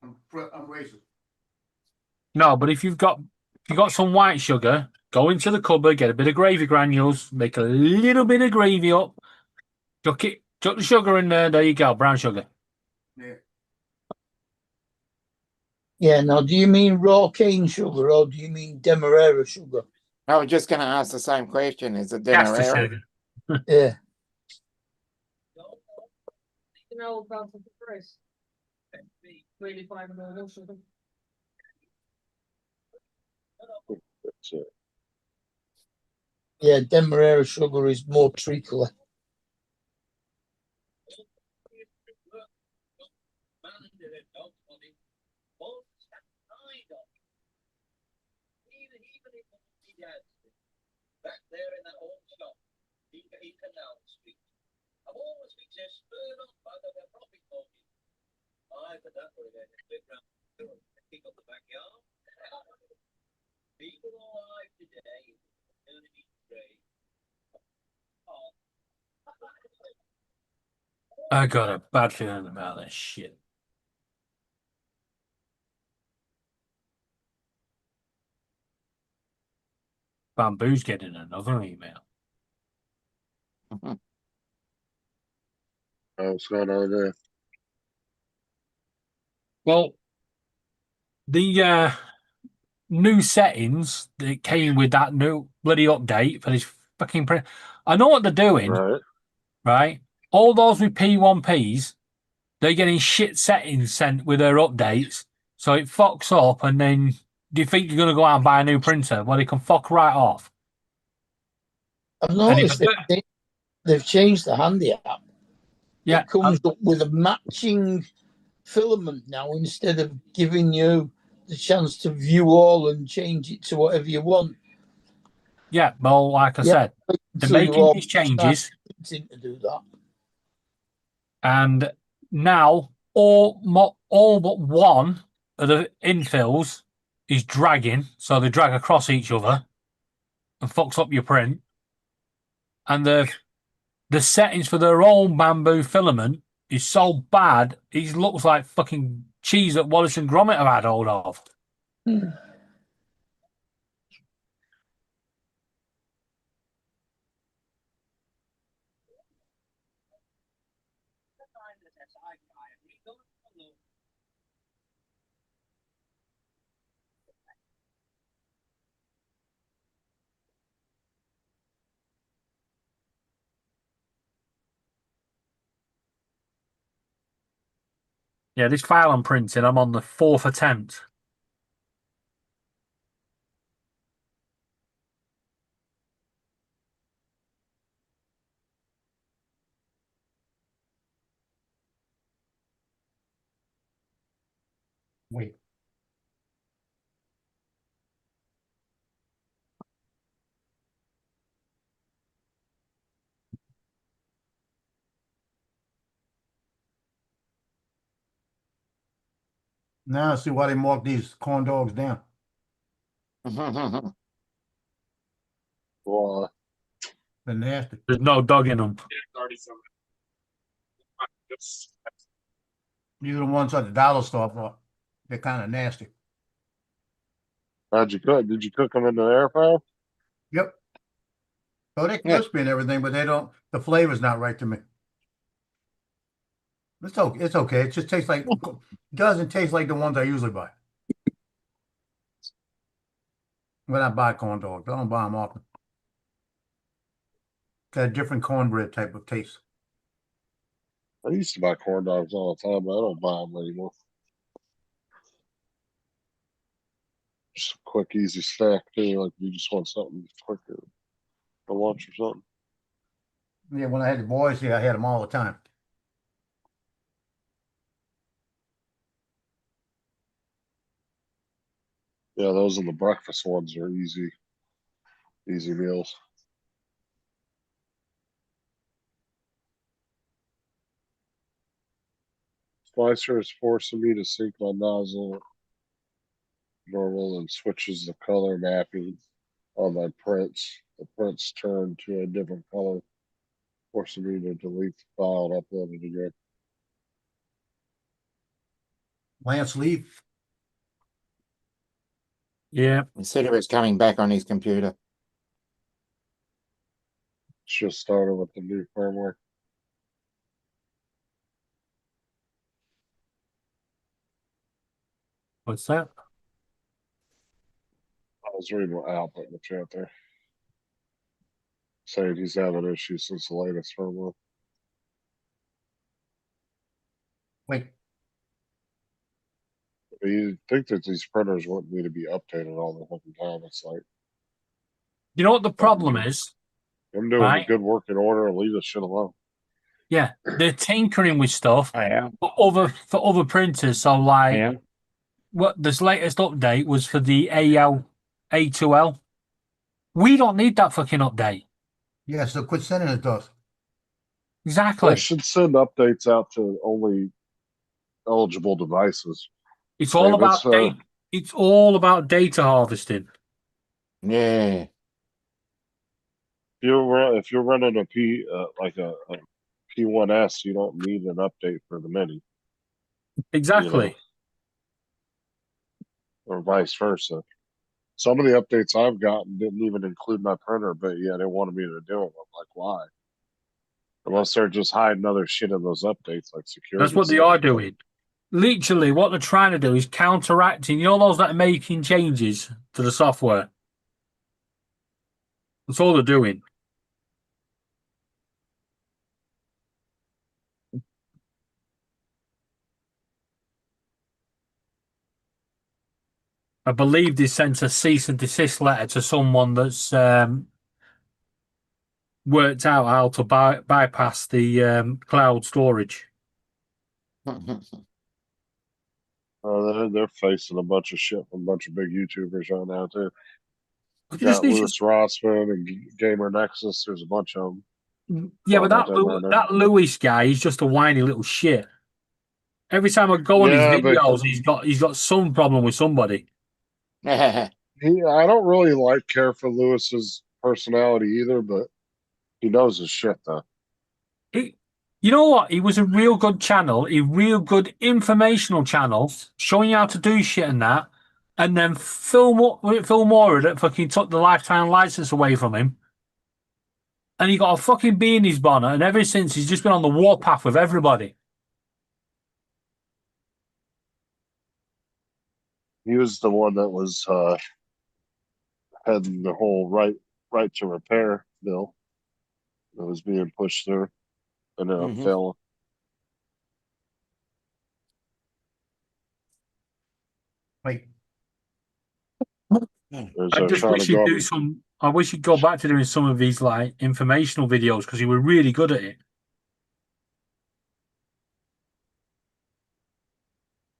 I'm racist. No, but if you've got some white sugar, go into the cupboard, get a bit of gravy granules, make a little bit of gravy up, chuck the sugar in there. There you go, brown sugar. Yeah. Yeah, now do you mean raw cane sugar or do you mean demerara sugar? I was just going to ask the same question. Is it That's the Demerara? sugar. Yeah. You know about the price. Really $5 sugar. That's it. Yeah, demerara sugar is more treacly. Back there in that old shop, in Canal Street. I've always been just spurred on by the profit motive. I put that for it, big round pick up the backyard. People alive today, eternity grey. I got a bad feeling about this shit. Bamboo's getting another email. What's going on there? Well, the new settings that came with that new bloody update for this fucking print. I know what they're doing, right? All those with P1Ps, they're getting shit settings sent with their updates, so it fucks up, and then do you think you're going to go out and buy a new printer? Well, it can fuck right off. I've noticed they've changed the Handy app. Yeah, it comes up with a matching filament now instead of giving you the chance to view all and change it to whatever you want. Yeah, well, like I said, they're so you making all these changes, to do that. and now all but one of the infills is dragging, so they drag across each other and fucks up your print. and the settings for their own bamboo filament is so bad, it looks like fucking cheese that Wallace and Gromit have had hold of. Yeah, this file I'm printing, I'm on the 4th attempt. Wait. Now I see why they mark these corn dogs down. Well, They're nasty. There's no dog in them. These are the ones at the dollar store. But they're kind of nasty. how'd you cook? Did you cook them in the air fryer? Yep. Oh, they're crispy and everything, but they don't. The flavor's not right to me. It's okay. It's okay. It just tastes like. Doesn't taste like the ones I usually buy. When I buy corn dogs, I don't buy them often. Got a different cornbread type of taste. I used to buy corn dogs all the time, but I don't buy them anymore. Just a quick, easy snack too. Like you just want something quicker for lunch or something. Yeah, when I had the boys here, I had them all the time. Yeah, those are the breakfast ones are easy meals. Slicer is forcing me to sync my nozzle normal and switches the color mapping on my prints. The prints turn to a different color, forcing me to delete the file and upload it again. Lance Leaf. Yeah. He said it was coming back on his computer. It's just started with the new firmware. What's that? I was reading what Al put in the chat there. Saying he's having issues since the latest firmware. Wait. You think that these printers wouldn't need to be updated all the fucking time. It's like, You know what the problem is? I'm doing Right. a good working order and leave this shit alone. Yeah, they're tinkering with stuff I am. for other printers. So like, what this latest update was for the A2L. We don't need that fucking update. Yeah, so quit sending it to us. Exactly. They should send updates out to only eligible devices. It's Say all if about it's, data. It's all about data harvesting. Yeah. If you're running a P1S, you don't need an update for the Mini. Exactly. Or vice versa. Some of the updates I've gotten didn't even include my printer, but yeah, they wanted me to do them. I'm like, why? Unless they're just hiding other shit in those updates, like security. That's what they stuff. are doing. Literally, what they're trying to do is counteracting. You know those that are making changes to the software. That's all they're doing. I believe they sent a cease and desist letter to someone that's worked out how to bypass the cloud storage. They're facing a bunch of shit from a bunch of big YouTubers right now too. You You just got need to- Lewis Rossman and Gamer Nexus. There's a bunch of them. Yeah, but Oh, that Lewis guy, he's just a whiny little shit. Every time I go on Yeah, his but- videos, he's got some problem with somebody. I don't really care for Lewis's personality either, but He knows his shit though. You know what? It was a real good channel, a real good informational channel, showing you how to do shit and that. And then Phil Moore that fucking took the lifetime license away from him. And he got a fucking bee in his bonnet. And ever since, he's just been on the warpath with everybody. He was the one that was heading the whole right to repair bill that was being pushed through and ended up failing. Wait. I just wish he'd do some. I wish he'd go back to doing some of these like informational videos because he was really good at it.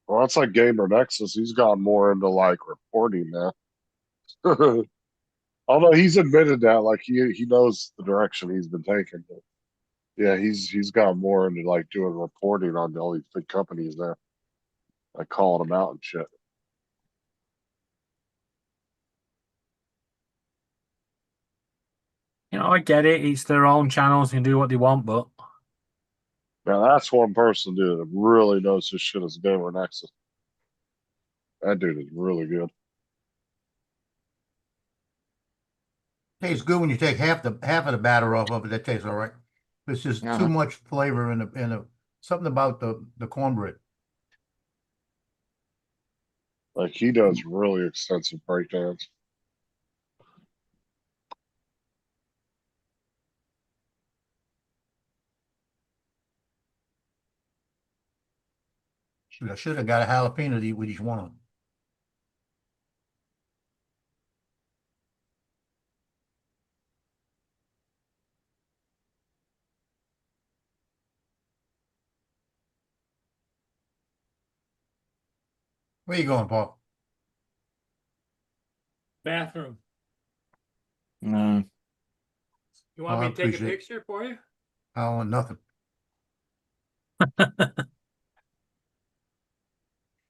Well, that's like Gamer Nexus. He's gone more into like reporting now. Although he's admitted that, like he knows the direction he's been taking. But yeah, he's gone more into like doing reporting on all these big companies now, like calling them out and shit. You know, I get it. It's their own channels, they can do what they want, but Now that's one person, dude, that really knows his shit as Gamer Nexus. That dude is really good. Tastes good when you take half of the batter off of it. That tastes all right. It's just too much flavor in the something about the cornbread. Like he does really extensive breakdowns. Shoot, I should have got a jalapeno to eat with each one of them. Where you going, Paul? Bathroom. No. You want Oh, me I to take a appreciate it. picture for you? I don't want nothing.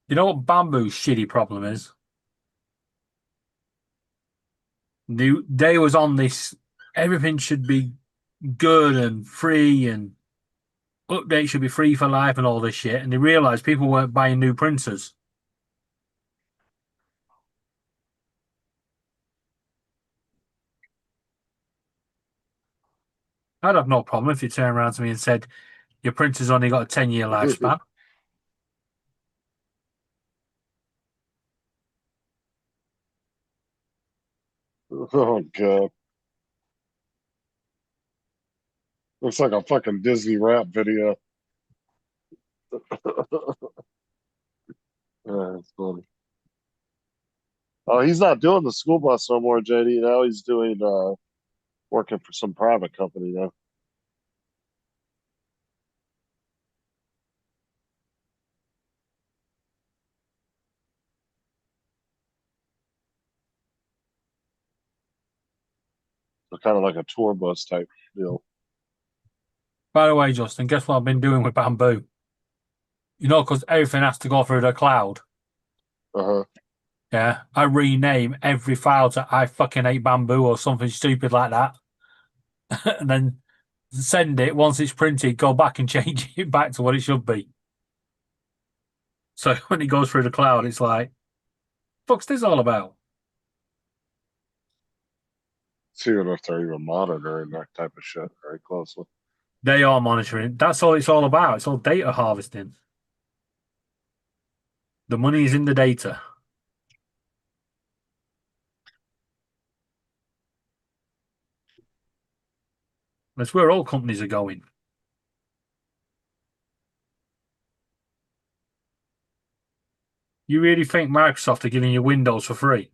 you know what Bamboo's shitty problem is? They was on this. Everything should be good and free, and updates should be free for life, and all this shit. And they realized people weren't buying new printers. I'd have no problem if you turned around to me and said your printer's only got a 10-year lifespan. Oh god. Looks like a fucking Disney rap video. That's funny. Oh, he's not doing the school bus no more, JD. Now he's doing working for some private company now. So kind of like a tour bus type deal. By the way, Justin, guess what I've been doing with Bamboo? You know, because everything has to go through the cloud. Uh-huh. Yeah, I rename every file to I fucking hate Bamboo or something stupid like that. and then send it once it's printed, go back and change it back to what it should be. So when it goes through the cloud, it's like, fuck's this all about? Seeing if they're even monitoring that type of shit very closely. They are monitoring. That's all it's all about. It's all data harvesting. The money is in the data. That's where all companies are going. You really think Microsoft are giving you Windows for free?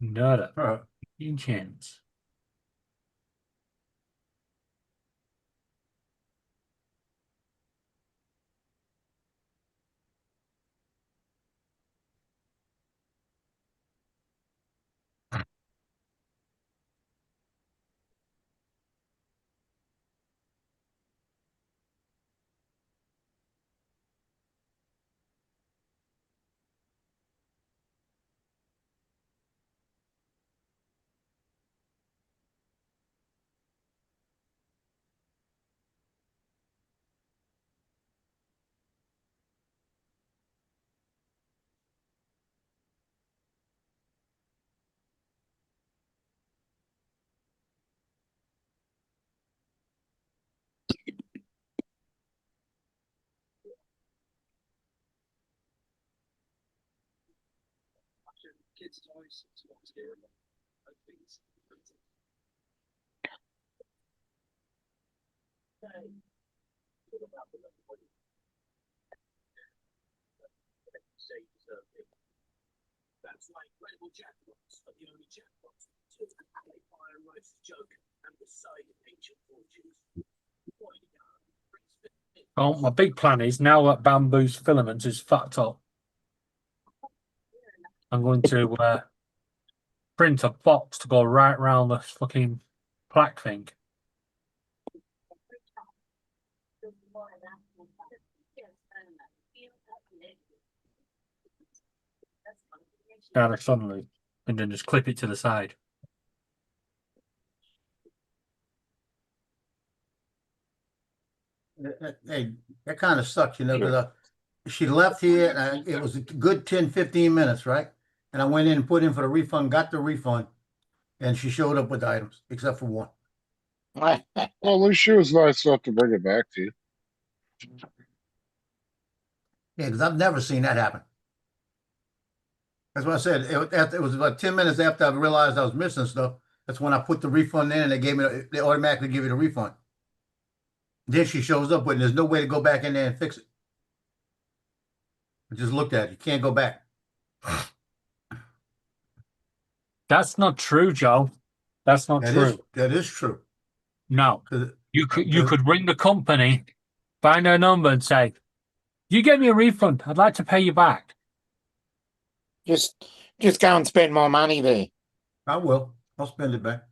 Not a chance. Kids' toys. That's right, incredible jackpots are the only jackpots. They fire life's joke and the side of ancient fortunes. Oh, my big plan is now that bamboo's filament is fucked up, I'm going to print a box to go right round the fucking plaque thing. Down a sunroof and then just clip it to the side. Hey, that kind of sucks, you know, because she left here and it was a good 10, 15 minutes, right? And I went in and put in for the refund, got the refund, and she showed up with the items, except for one. Well, at least she was nice enough to bring it back to you. Yeah, because I've never seen that happen. That's what I said. It was about 10 minutes after I realized I was missing stuff. That's when I put the refund in and they automatically give you the refund. Then she shows up with, there's no way to go back in there and fix it. I just looked at it. You can't go back. That's not true, Joe. That's not true. That is true. No. You could ring the company, find their number and say, you gave me a refund. I'd like to pay you back. Just go and spend more money there. I will. I'll spend it back.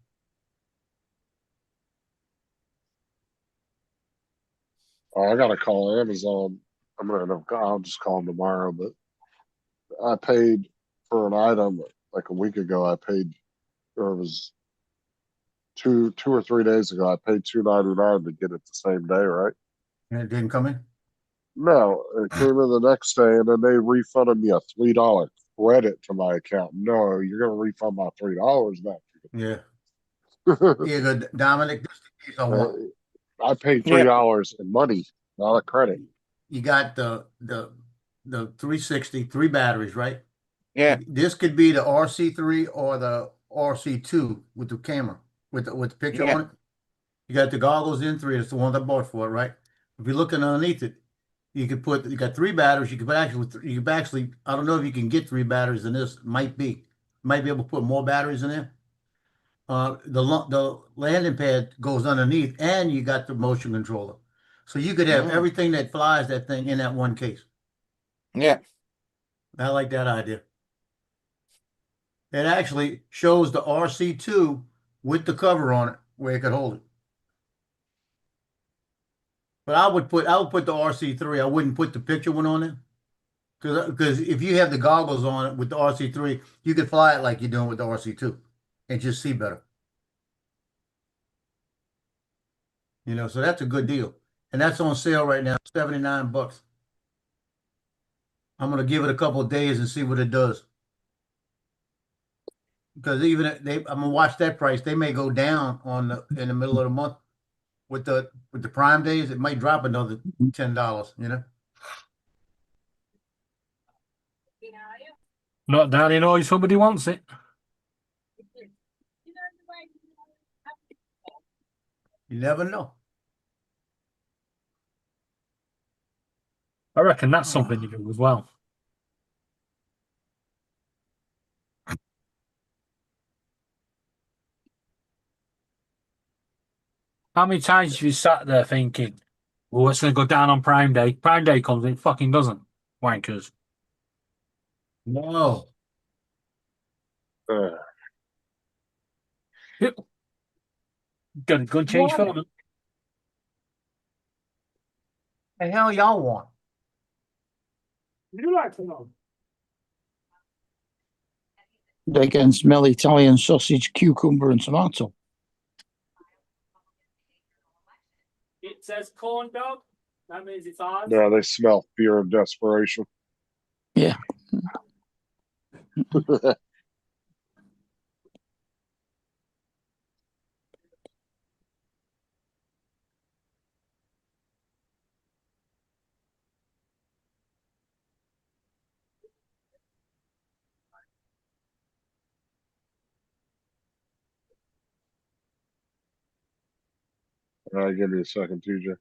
Oh, I gotta call Amazon. I'll just call them tomorrow, but I paid for an item like a week ago. Or it was two or 3 days ago. I paid $2.99 to get it the same day, right? And it didn't come in? No, it came in the next day, and then they refunded me a $3 credit to my account. No, you're gonna refund my $3 back. Yeah. Yeah, good. Dominic, this is the case I want. I paid $3 in money, not a credit. You got the 360, 3 batteries, right? Yeah. This could be the RC3 or the RC2 with the camera, with the picture on it. You got the goggles in 3. It's the one I bought for it, right? If you're looking underneath it, you got 3 batteries. You could actually, I don't know if you can get 3 batteries in this. Might be able to put more batteries in there. The landing pad goes underneath, and you got the motion controller, so you could have everything that flies that thing in that one case. Yeah, I like that idea. It actually shows the RC2 with the cover on it where it could hold it. But I would put the RC3. I wouldn't put the picture one on it, because if you have the goggles on it with the RC3, you could fly it like you're doing with the RC2 and just see better. You know, so that's a good deal. And that's on sale right now, $79. I'm gonna give it a couple of days and see what it does. Because even I'm gonna watch that price. They may go down in the middle of the month with the Prime days. It might drop another $10, you know. Not down in oil, somebody wants it. You never know. I reckon that's something you do as well. How many times have you sat there thinking, well, it's going to go down on Prime Day? Prime Day comes, it fucking doesn't. Wankers. No. Yep. Got a gun change for them. The hell y'all want? You like to know? They can smell Italian sausage, cucumber, and tomato. It says corn dog. That means it's ours. Yeah, they smell fear and desperation. Yeah. All right, give me a second, TJ.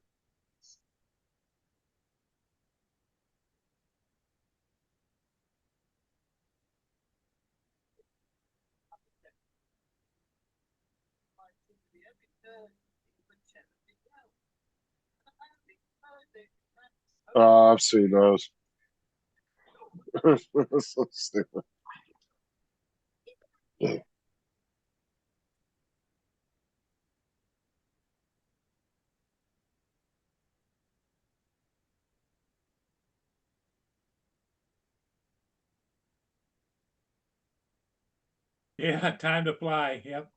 I've seen those. So stupid. Yeah, time to fly. Yep.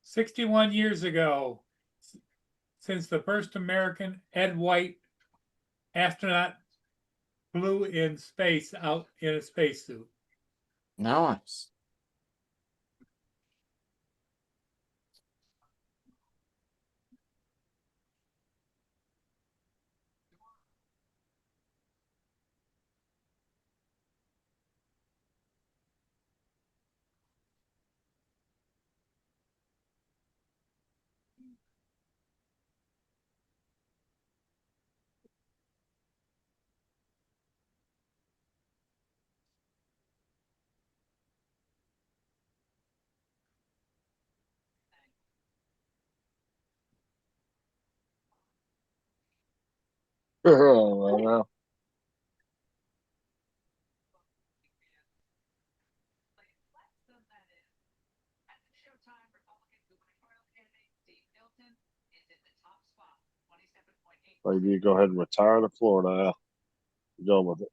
"61 years ago, since the first American Ed White astronaut flew in space out in a spacesuit." Nice. Oh, wow. Like, you go ahead and retire to Florida. You're done with it.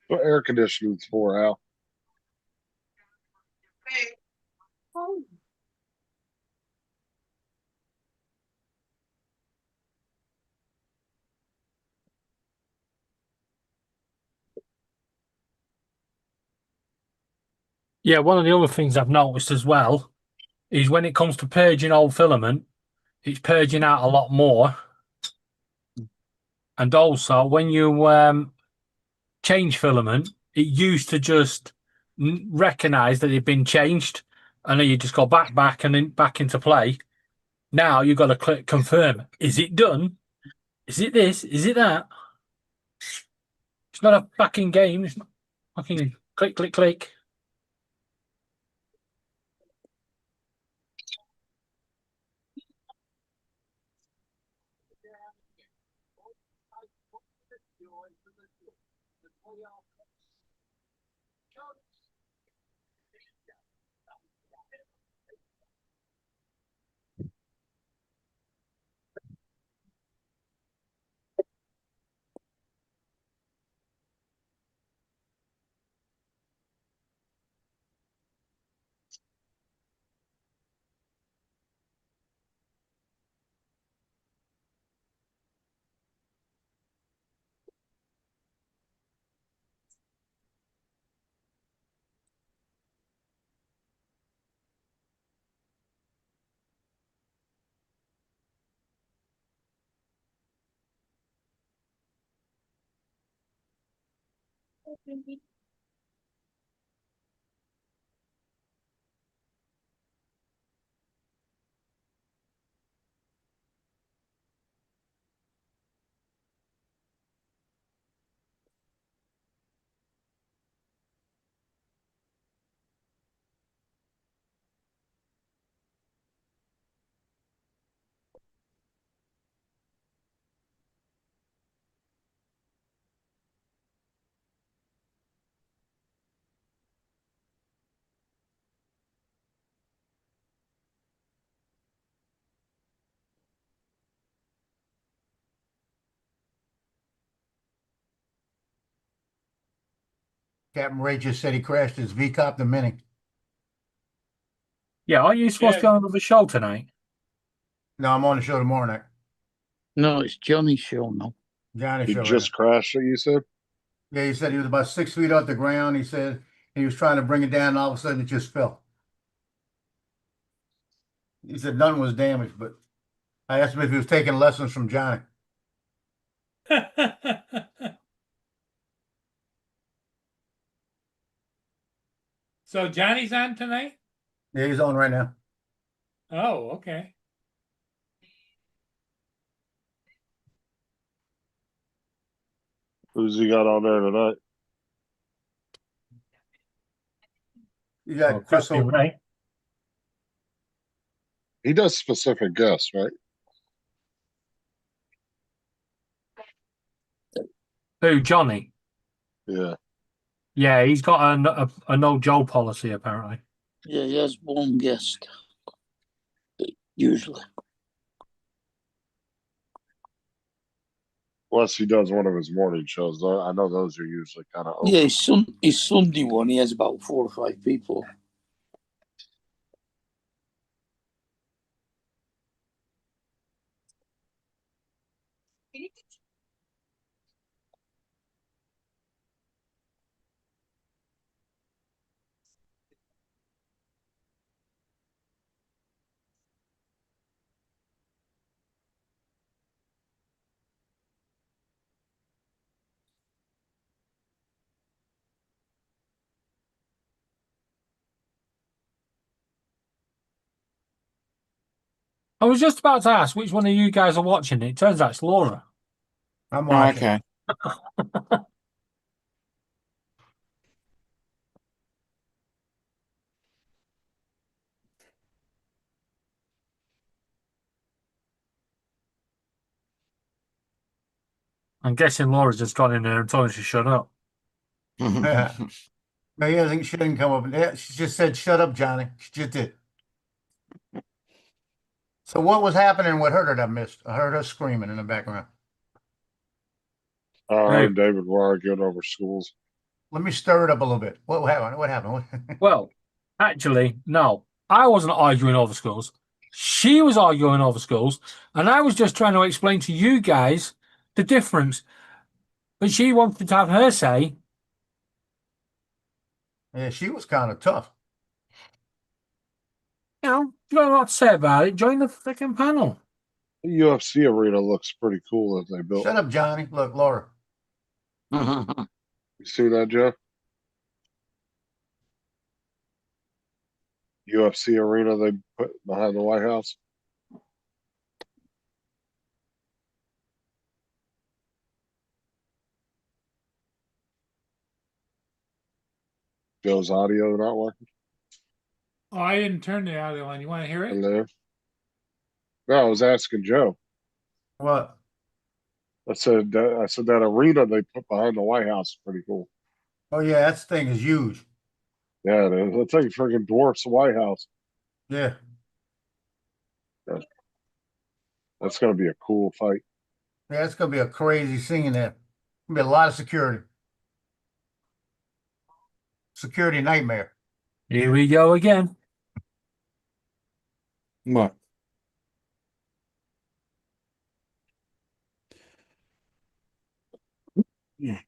What air conditioning's for, Al? Yeah, one of the other things I've noticed as well is when it comes to purging old filament, it's purging out a lot more. And also, when you change filament, it used to just recognize that it'd been changed, and then you just go back, and then back into play. Now you've got to click confirm. Is it done? Is it this? Is it that? It's not a fucking game. It's not fucking click, click, click. Captain Ray just said he crashed his V-Copter Mini. Yeah, are you supposed to be on another show tonight? No, I'm on the show tomorrow night. No, it's Johnny's show now. Johnny He show. just crashed it, you said? Yeah, he said he was about 6 feet off the ground. He said he was trying to bring it down, and all of a sudden it just fell. He said none was damaged, but I asked him if he was taking lessons from Johnny. So Johnny's on tonight? Yeah, he's on right now. Oh, okay. Who's he got on there tonight? You got Chris Christy Ray. He does specific guests, right? Who, Johnny? Yeah. Yeah, he's got a no Joe policy apparently. Yeah, he has one guest. Usually. Unless he does one of his morning shows. Though I know those are usually kind of open. Yeah, his Sunday one, he has about 4 or 5 people. I was just about to ask which one of you guys are watching it. It turns out it's Laura. I'm Oh, watching. okay. I'm guessing Laura's just gone in there and told her to shut up. No, she didn't come up. Yeah, she just said, "Shut up, Johnny." She just did. So what was happening? What hurt her that I missed? I heard her screaming in the background. Her and David were arguing over schools. Let me stir it up a little bit. What happened? What happened? Well, actually, no. I wasn't arguing over schools. She was arguing over schools, and I was just trying to explain to you guys the difference. But she wanted to have her say. Yeah, she was kind of tough. You know, if you got a lot to say about it, join the freaking panel. The UFC arena looks pretty cool that they built. Shut up, Johnny. Look, Laura. You see that, Jeff? UFC arena they put behind the White House. Joe's audio not working. Oh, I didn't turn the audio on. You want to hear it? Hello? No, I was asking Joe. What? I said that arena they put behind the White House is pretty cool. Oh yeah, that thing is huge. Yeah, it is. That thing freaking dwarfs the White House. Yeah. That's gonna be a cool fight. Yeah, it's gonna be a crazy scene there. Gonna be a lot of security. Security nightmare. Here we go again. What? Yeah.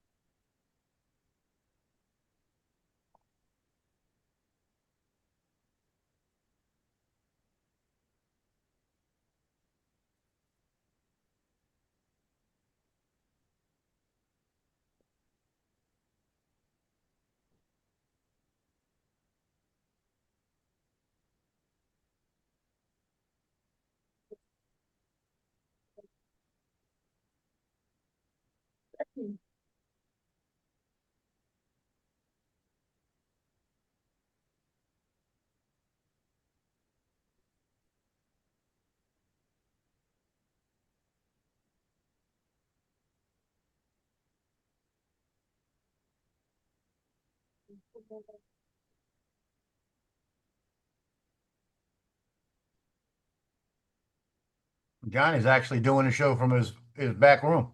Johnny's actually doing the show from his back room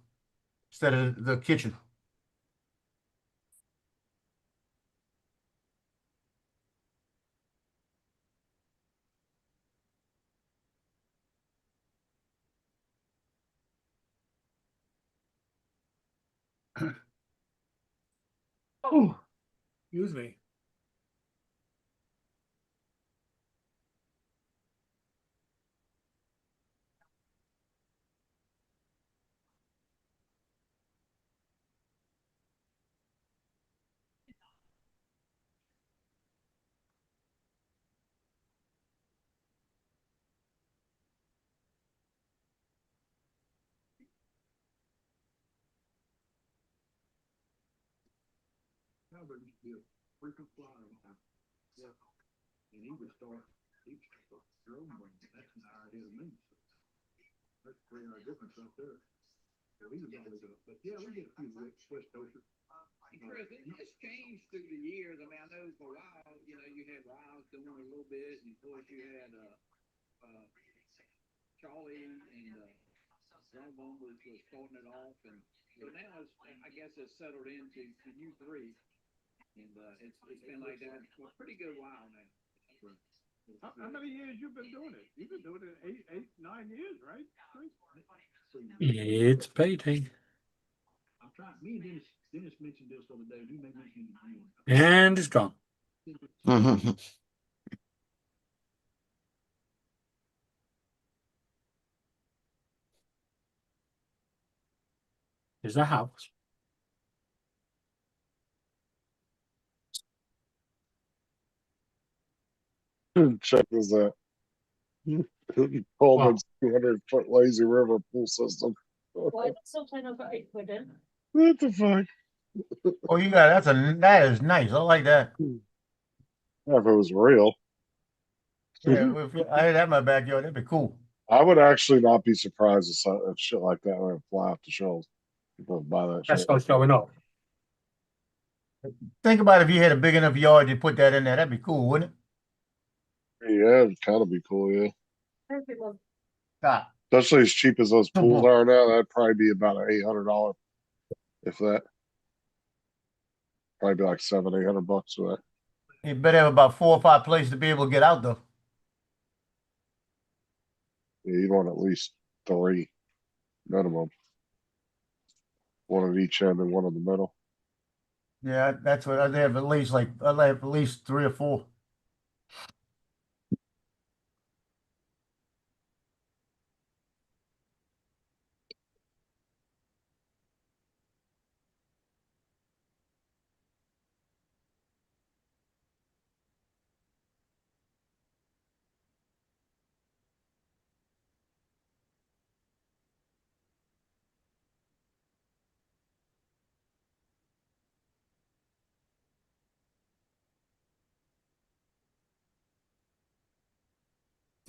instead of the kitchen. Oh, excuse me. And he would start, that's an hour ahead of me. That's 3 hour difference up there. So he was always up, but yeah, we get a few West Coasters. Chris, it's changed through the years. I mean, I know for a while, you know, you had Riles doing a little bit, and of course you had, Charlie and, Romo was starting it off, and so now it's, I guess it's settled into you three. And, it's been like that for a pretty good while now. How many years you been doing it? You've been doing it 8, 9 years, right? It's payday. I'm trying. Me and Dennis mentioned this the other day. He made mention to you. And it's gone. There's a house. Check this out. Coleman's 200-foot lazy river pool system. Why did sometimes I've got 8 quid in? What the fuck? Oh, you got that is nice. I like that. Yeah, if it was real. Yeah, if I had that in my backyard, that'd be cool. I would actually not be surprised if shit like that went fly off the shelves. People would buy that That's shit. not showing up. Think about if you had a big enough yard, you put that in there. That'd be cool, wouldn't it? Yeah, it'd kind of be cool, yeah. Ah, Especially as cheap as those pools are now, that'd probably be about an $800, if that. Probably be like $700-800 for that. you better have about 4 or 5 places to be able to get out though. Yeah, you'd want at least 3 minimum. 1 at each end and 1 in the middle. Yeah, that's what I'd have at least I'd have at least 3 or 4.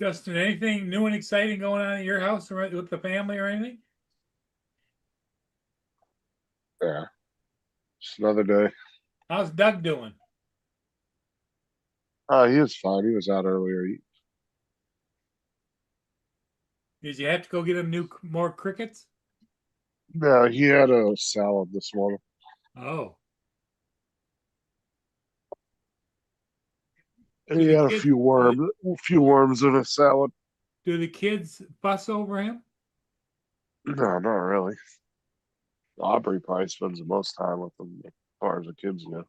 Justin, anything new and exciting going on at your house or with the family or anything? Yeah. Just another day. How's Doug doing? He was fine. He was out earlier eating. Did you have to go get him more crickets? No, he had a salad this morning. Oh. And he had a few worms in his salad. Do the kids fuss over him? No, not really. Aubrey probably spends the most time with them as far as the kids go.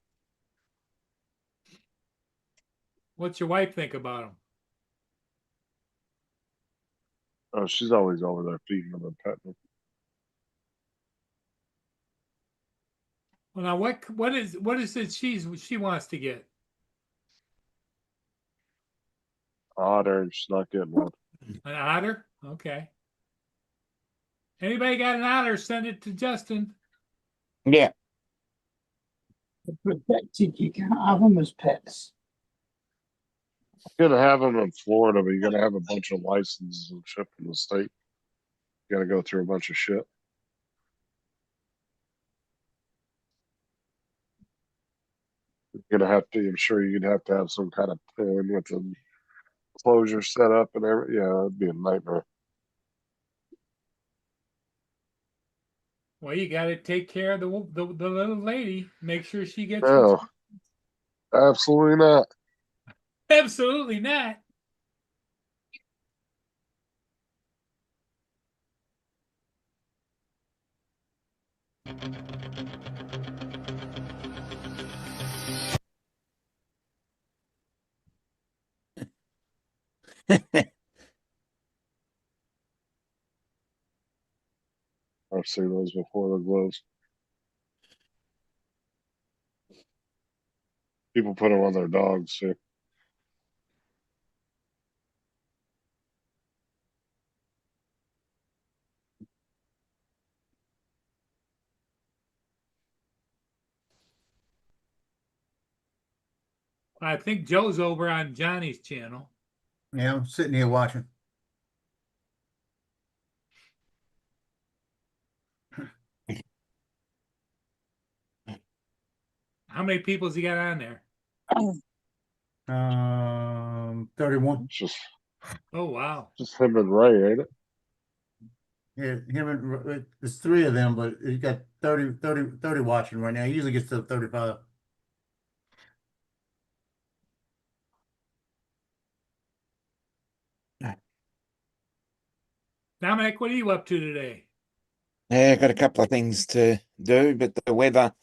What's your wife think about him? Oh, she's always over there feeding them and petting them. Well, now what is it she wants to get? Otter, she's not getting one. An otter? Okay. Anybody got an otter? Send it to Justin. Yeah. Protected, you can't have them as pets. You're gonna have them in Florida, but you're gonna have a bunch of licenses and shit from the state. You gotta go through a bunch of shit. You're gonna have to. I'm sure you'd have to have some kind of plan with the closure set up and everything. Yeah, it'd be a nightmare. Well, you got to take care of the little lady. Make sure she gets. No, absolutely not. Absolutely not. I've seen those before, the gloves. People put them on their dogs too. I think Joe's over on Johnny's channel. Yeah, I'm sitting here watching. How many people's he got on there? 31. Just Oh, wow. just him and Ray, ain't it? Yeah, him and there's 3 of them, but he got 30 watching right now. He usually gets to 35. Dominic, what are you up to today? Yeah, got a couple of things to do, but the weather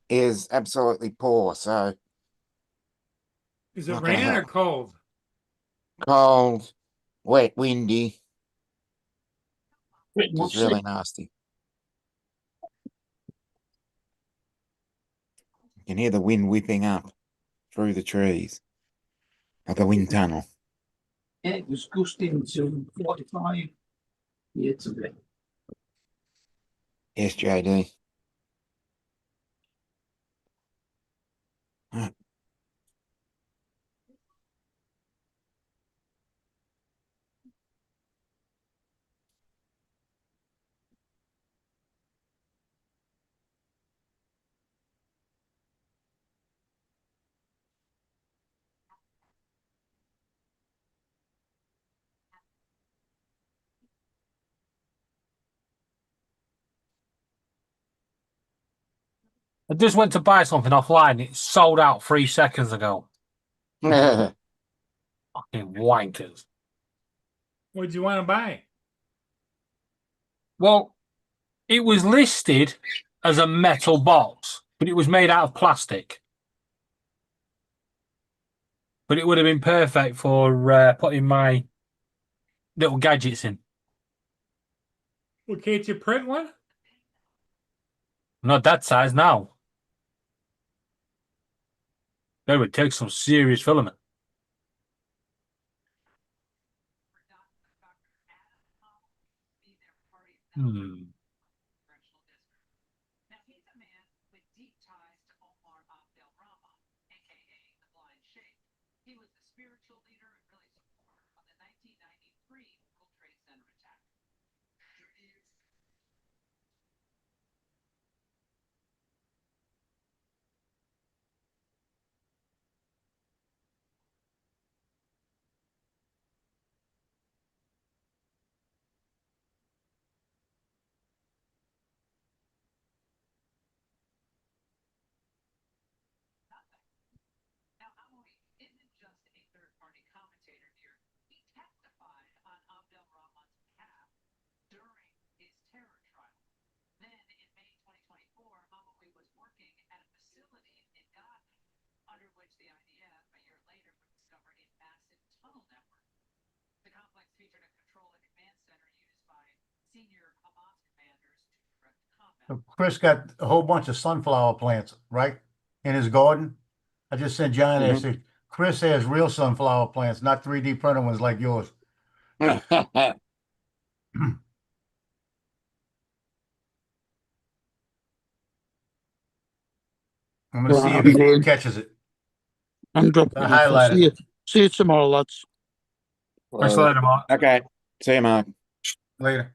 is absolutely poor. So Is it not gonna raining or help. cold? Cold, wet, windy, Pretty just much really nasty. You can hear the wind whipping up through the trees, like a wind tunnel. Yeah, it was gusting to 45 year today. Yes, JD. Right. I just went to buy something offline. It sold out 3 seconds ago. Fucking wankers. What'd you want to buy? Well, it was listed as a metal box, but it was made out of plastic. But it would have been perfect for putting my little gadgets in. Well, can't you print one? Not that size now. That would take some serious filament. Hmm. Now he's a man with deep ties to Omar Abdelrahman, aka the Blind Sheikh. He was the spiritual leader and really supporter of the 1993 World Trade Center attack. Now, Amoy isn't just a third-party commentator here. He testified on Abdelrahman's behalf during his terror trial. Then, in May 2024, Amoy was working at a facility in Gaza, under which the IDF, a year later, would discover a massive tunnel network. The complex featured a control and command center used by senior Hamas commanders to direct combat. So Chris got a whole bunch of sunflower plants, right, in his garden. I just sent John there. Said Chris has real sunflower plants, not 3D printed ones like yours. I'm gonna see if he catches it. I'm dropping I off. I'll highlighted see you tomorrow, lads. Thanks a lot, Mark. Okay. See you, Mark. Later.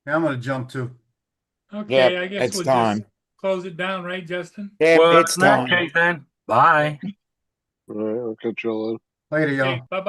Yeah, I'm gonna jump too. Okay, Yep, I guess it's we'll time. just close it down, right, Justin? Yeah, Well, it's in that time. case then, bye. All right, I'll catch you later. Later, y'all. Okay, bye-bye.